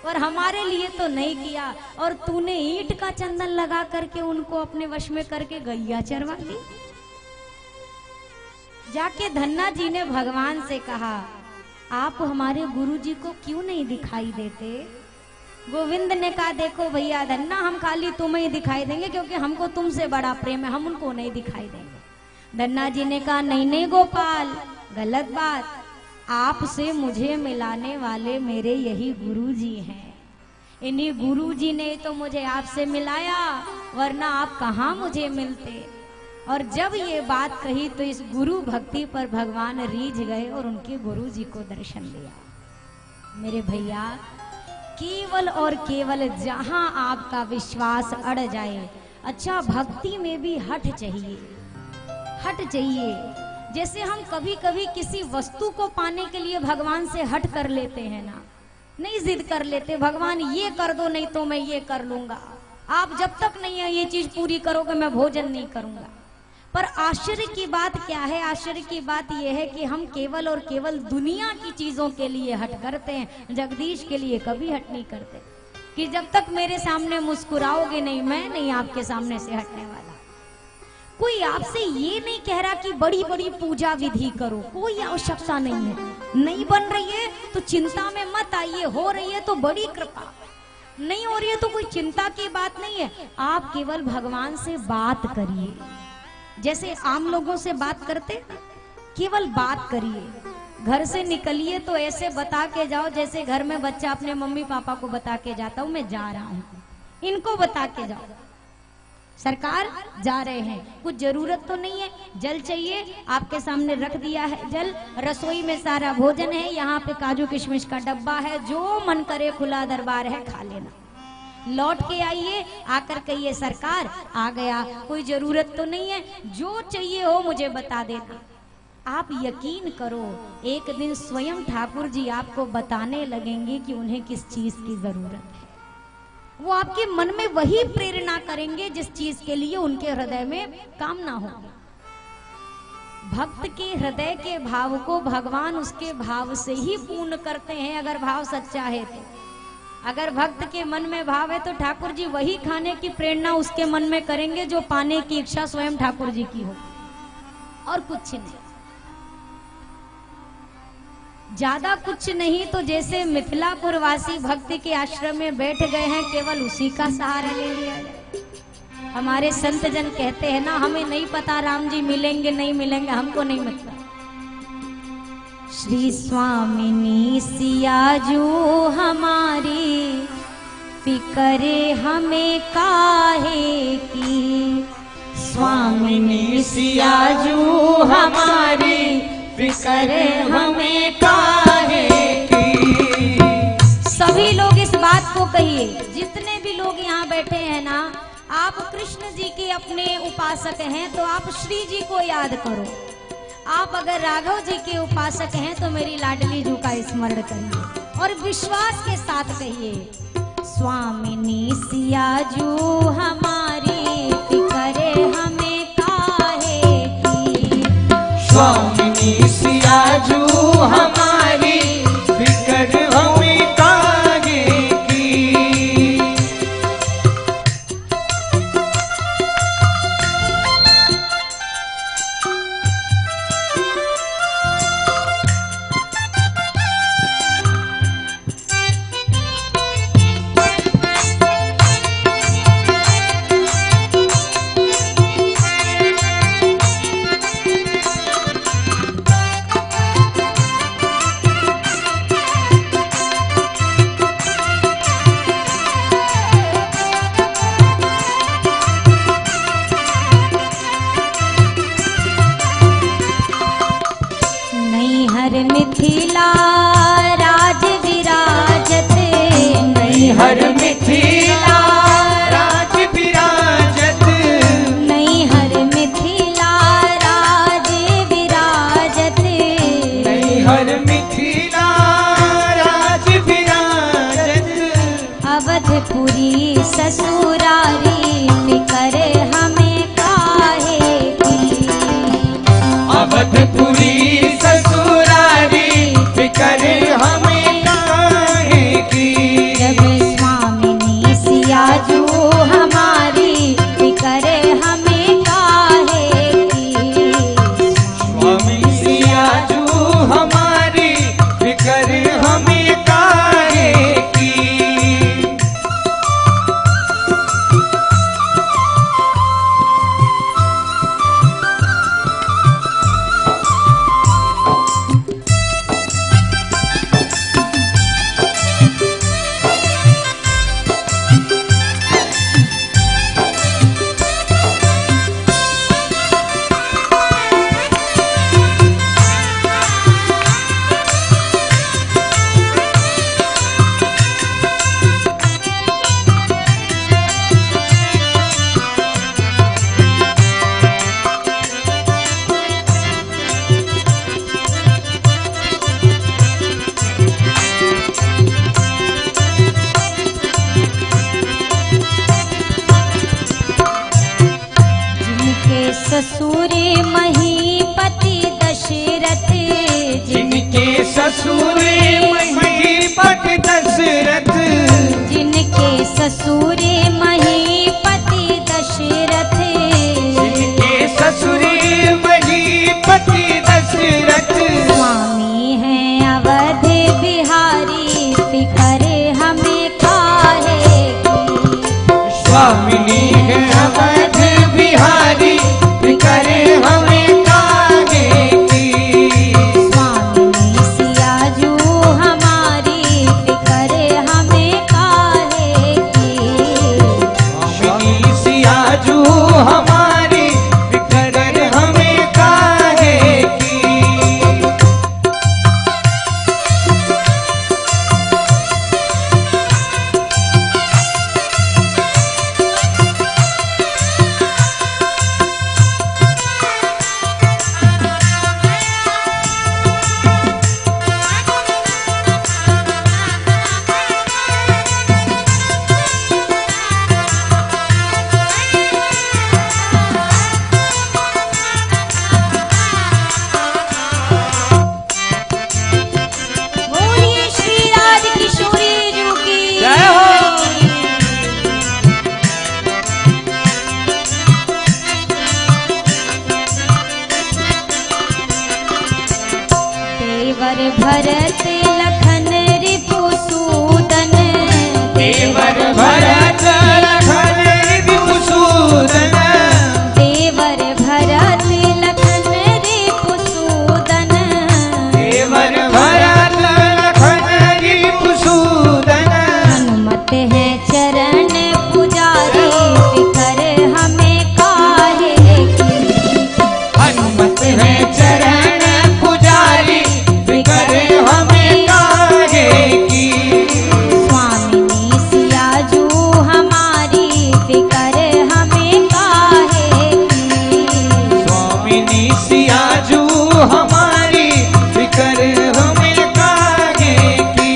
और हमारे लिए तो नहीं किया। और तूने ईंट का चंदन लगा करके उनको अपने वश में करके गैया चरवा दी। जाके धन्ना जी ने भगवान से कहा, आप हमारे गुरुजी को क्यों नहीं दिखाई देते? गोविंद ने कहा, देखो भैया धन्ना, हम खाली तुम्हें ही दिखाई देंगे क्योंकि हमको तुमसे बड़ा प्रेम है, हम उनको नहीं दिखाई देंगे। धन्ना जी ने कहा, नहीं नहीं गोपाल, गलत बात, आपसे मुझे मिलाने वाले मेरे यही गुरुजी हैं। इन्हीं गुरुजी ने तो मुझे आपसे मिलाया, वरना आप कहाँ मुझे मिलते। और जब ये बात कही तो इस गुरु भक्ति पर भगवान रीझ गए और उनके गुरुजी को दर्शन दिया। मेरे भैया, केवल और केवल जहां आपका विश्वास अड़ जाए, अच्छा भक्ति में भी हट चाहिए, हट चाहिए। जैसे हम कभी कभी किसी वस्तु को पाने के लिए भगवान से हट कर लेते हैं ना, नहीं जिद कर लेते, भगवान ये कर दो नहीं तो मैं ये कर लूंगा, आप जब तक नहीं है ये चीज पूरी करोगे मैं भोजन नहीं करूंगा। पर आश्चर्य की बात क्या है? आश्चर्य की बात यह है कि हम केवल और केवल दुनिया की चीजों के लिए हट करते हैं, जगदीश के लिए कभी हट नहीं करते। कि जब तक मेरे सामने मुस्कुराओगे नहीं, मैं नहीं आपके सामने से हटने वाला। कोई आपसे ये नहीं कह रहा कि बड़ी बड़ी पूजा विधि करो, कोई आवश्यकता नहीं है। नहीं बन रही है तो चिंता में मत आइए, हो रही है तो बड़ी कृपा, नहीं हो रही है तो कोई चिंता की बात नहीं है। आप केवल भगवान से बात करिए, जैसे आम लोगों से बात करते, केवल बात करिए। घर से निकलिए तो ऐसे बता के जाओ जैसे घर में बच्चा अपने मम्मी पापा को बता के जाता हूँ मैं जा रहा हूँ, इनको बता के जाओ सरकार जा रहे हैं, कुछ जरूरत तो नहीं है, जल चाहिए आपके सामने रख दिया है जल, रसोई में सारा भोजन है, यहाँ पे काजू किशमिश का डब्बा है, जो मन करे खुला दरबार है, खा लेना। लौट के आइए, आकर कहिए सरकार आ गया, कोई जरूरत तो नहीं है, जो चाहिए हो मुझे बता देना। आप यकीन करो, एक दिन स्वयं ठाकुर जी आपको बताने लगेंगे कि उन्हें किस चीज की जरूरत है। वो आपके मन में वही प्रेरणा करेंगे जिस चीज के लिए उनके हृदय में कामना हो। भक्त के हृदय के भाव को भगवान उसके भाव से ही पूर्ण करते हैं, अगर भाव सच्चा है तो। अगर भक्त के मन में भाव है तो ठाकुर जी वही खाने की प्रेरणा उसके मन में करेंगे जो पाने की इच्छा स्वयं ठाकुर जी की हो, और कुछ नहीं, ज्यादा कुछ नहीं। तो जैसे मिथिलापुर वासी भक्ति के आश्रम में बैठ गए हैं, केवल उसी का सहारा ले लिया जाए। हमारे संत जन कहते हैं ना, हमें नहीं पता राम जी मिलेंगे नहीं मिलेंगे, हमको नहीं मतलब। श्री स्वामिनी सियाजू हमारी, फिकरे हमें काहे की। स्वामिनी सियाजू हमारी, फिक्र हमें काहे की। सभी लोग इस बात को कहिए, जितने भी लोग यहाँ बैठे हैं ना, आप कृष्ण जी के अपने उपासक हैं तो आप श्री जी को याद करो। आप अगर राघव जी के उपासक हैं तो मेरी लाडली जी का स्मरण करिए और विश्वास के साथ कहिए, स्वामिनी सियाजू हमारी, फिक्रे हमें काहे की। स्वामिनी सियाजू हमारी, फिक्र हमें काहे की। ससुर महीपति दशरथ, जिनके ससुर महीपति दशरथ, जिनके ससुर महीपति दशरथ, जिनके ससुर महीपति दशरथ, स्वामी हैं अवध बिहारी फिकर हमें काहे की, स्वामिनी है अवध बिहारी फिकर हमें काहे की, स्वामिनी सियाजू हमारी फिकर हमें काहे की, स्वामिनी सियाजू हमारी फिकर हमें काहे की। बोलिए श्री राज किशोरी जी की जय हो। देवर भरत लखन रिपुसूदन, देवर भरत लखन रिपुसूदन, देवर भरत लखन रिपुसूदन, देवर भरत लखन रिपुसूदन, हनुमत है चरण पुजारी फिकर हमें काहे की, हनुमत है चरण पुजारी फिकर हमें काहे की, स्वामिनी सियाजू हमारी फिकर हमें काहे की, स्वामिनी सियाजू हमारी फिकर हमें काहे की।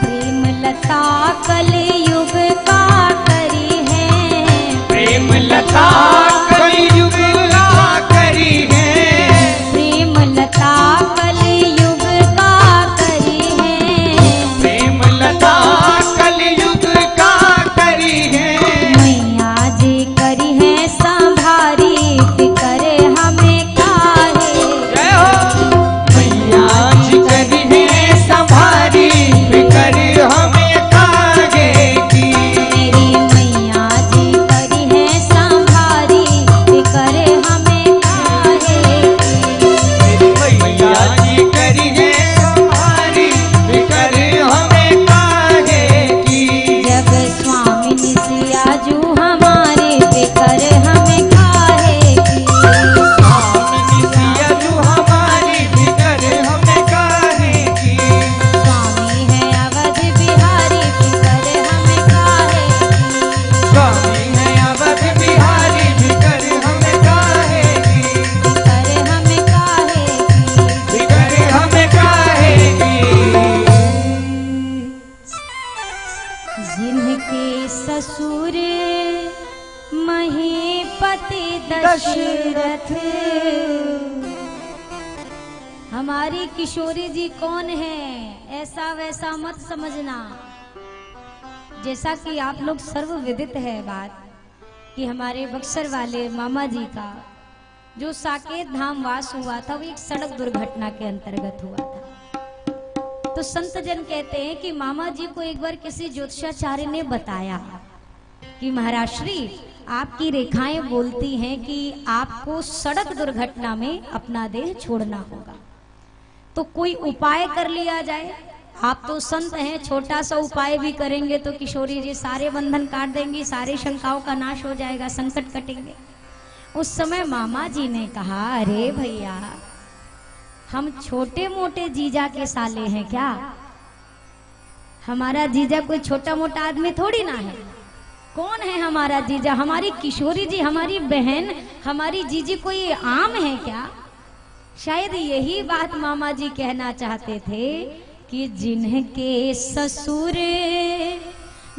प्रेम लता कलयुग का करी है, प्रेम लता कलयुग का करी है, प्रेम लता कलयुग का करी है, प्रेम लता कलयुग का करी है, मैया जी करी है संभारी फिकर हमें काहे, जय हो। मैया जी करी है संभारी फिकर हमें काहे की, मेरी मैया जी करी है संभारी फिकर हमें काहे की, मेरी मैया जी करी है संभारी फिकर हमें काहे की, जब स्वामिनी सियाजू हमारे फिकर हमें काहे की, स्वामिनी सियाजू हमारी फिकर हमें काहे की, स्वामी है अवध बिहारी फिकर हमें काहे की, स्वामी है अवध बिहारी फिकर हमें काहे की, फिकर हमें काहे की, फिकर हमें काहे की। जिनके ससुर महीपति दशरथ, हमारी किशोरी जी कौन है ऐसा वैसा मत समझना। जैसा कि आप लोग सर्व विदित है बात कि हमारे बक्सर वाले मामा जी का जो साकेत धाम वास हुआ था वो एक सड़क दुर्घटना के अंतर्गत हुआ था। तो संत जन कहते हैं कि मामा जी को एक बार किसी ज्योतिषाचार्य ने बताया कि महाराज श्री आपकी रेखाएं बोलती हैं कि आपको सड़क दुर्घटना में अपना देह छोड़ना होगा, तो कोई उपाय कर लिया जाए। आप तो संत हैं, छोटा सा उपाय भी करेंगे तो किशोरी जी सारे बंधन काट देंगी, सारे शंकाओं का नाश हो जाएगा, संकट कटेंगे। उस समय मामा जी ने कहा, अरे भैया हम छोटे मोटे जीजा के साले हैं क्या? हमारा जीजा कोई छोटा मोटा आदमी थोड़ी ना है। कौन है हमारा जीजा? हमारी किशोरी जी, हमारी बहन, हमारी जीजी कोई आम है क्या? शायद यही बात मामा जी कहना चाहते थे कि जिनके ससुर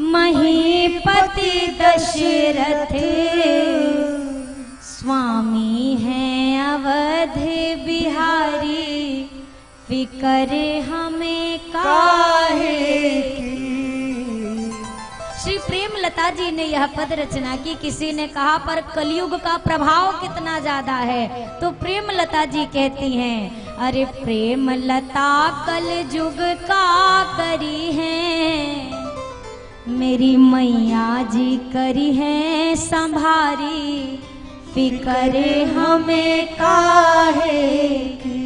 महीपति दशरथ स्वामी हैं अवध बिहारी, फिकर हमें काहे की। श्री प्रेमलता जी ने यह पद रचना की। किसी ने कहा पर कलयुग का प्रभाव कितना ज्यादा है, तो प्रेमलता जी कहती हैं, अरे प्रेमलता कलयुग का करी है, मेरी मैया जी करी है संभारी, फिकर हमें काहे की।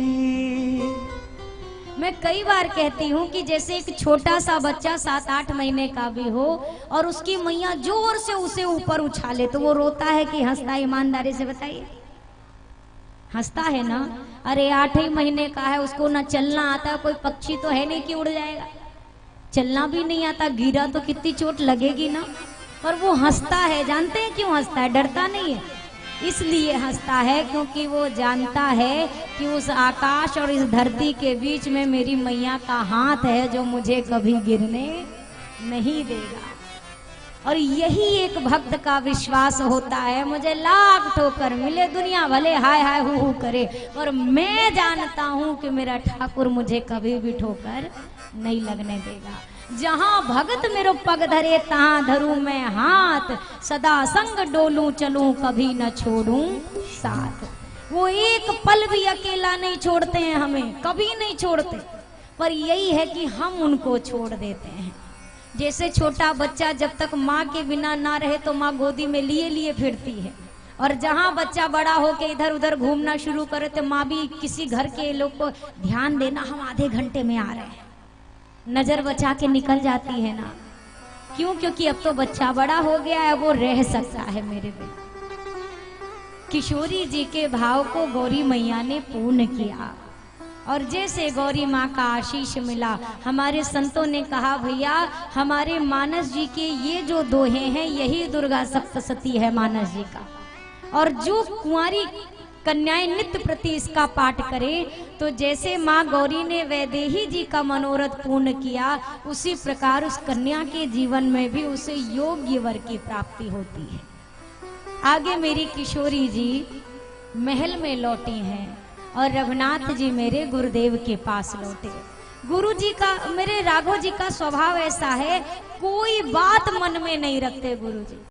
मैं कई बार कहती हूँ कि जैसे एक छोटा सा बच्चा 7-8 महीने का भी हो और उसकी मैया जोर से उसे ऊपर उछाले तो वो रोता है कि हंसता है? ईमानदारी से बताइए, हंसता है ना? अरे 8 ही महीने का है, उसको ना चलना आता, कोई पक्षी तो है नहीं कि उड़ जाएगा, चलना भी नहीं आता, गिरा तो कितनी चोट लगेगी ना, पर वो हंसता है। जानते हैं क्यों हंसता है? डरता नहीं है, इसलिए हंसता है क्योंकि वो जानता है कि उस आकाश और इस धरती के बीच में मेरी मैया का हाथ है जो मुझे कभी गिरने नहीं देगा। और यही एक भक्त का विश्वास होता है। मुझे लाख ठोकर मिले, दुनिया भले हाय हाय हु करे, और मैं जानता हूं कि मेरा ठाकुर मुझे कभी भी ठोकर नहीं लगने देगा। जहां भगत मेरो पग धरे तहां धरूं मैं हाथ, सदा संग डोलूं चलूं कभी न छोड़ूं साथ। वो एक पल भी अकेला नहीं छोड़ते हैं, हमें कभी नहीं छोड़ते, पर यही है कि हम उनको छोड़ देते हैं। जैसे छोटा बच्चा जब तक माँ के बिना ना रहे तो माँ गोदी में लिए लिए फिरती है, और जहाँ बच्चा बड़ा होके इधर उधर घूमना शुरू करे तो माँ भी किसी घर के लोग को ध्यान देना, हम आधे घंटे में आ रहे हैं, नजर बचा के निकल जाती है ना। क्यों? क्योंकि अब तो बच्चा बड़ा हो गया है, वो रह सकता है मेरे बिना। किशोरी जी के भाव को गौरी मैया ने पूर्ण किया, और जैसे गौरी माँ का आशीष मिला, हमारे संतों ने कहा भैया हमारे मानस जी के ये जो दोहे हैं यही दुर्गा सप्तशती है मानस जी का। और जो कुंवारी कन्याएं नित्य प्रति इसका पाठ करे तो जैसे माँ गौरी ने वैदेही जी का मनोरथ पूर्ण किया, उसी प्रकार उस कन्या के जीवन में भी उसे योग्य वर की प्राप्ति होती है। आगे मेरी किशोरी जी महल में लौटी हैं और रघुनाथ जी मेरे गुरुदेव के पास लौटे। गुरु जी का, मेरे राघव जी का स्वभाव ऐसा है, कोई बात मन में नहीं रखते गुरु जी।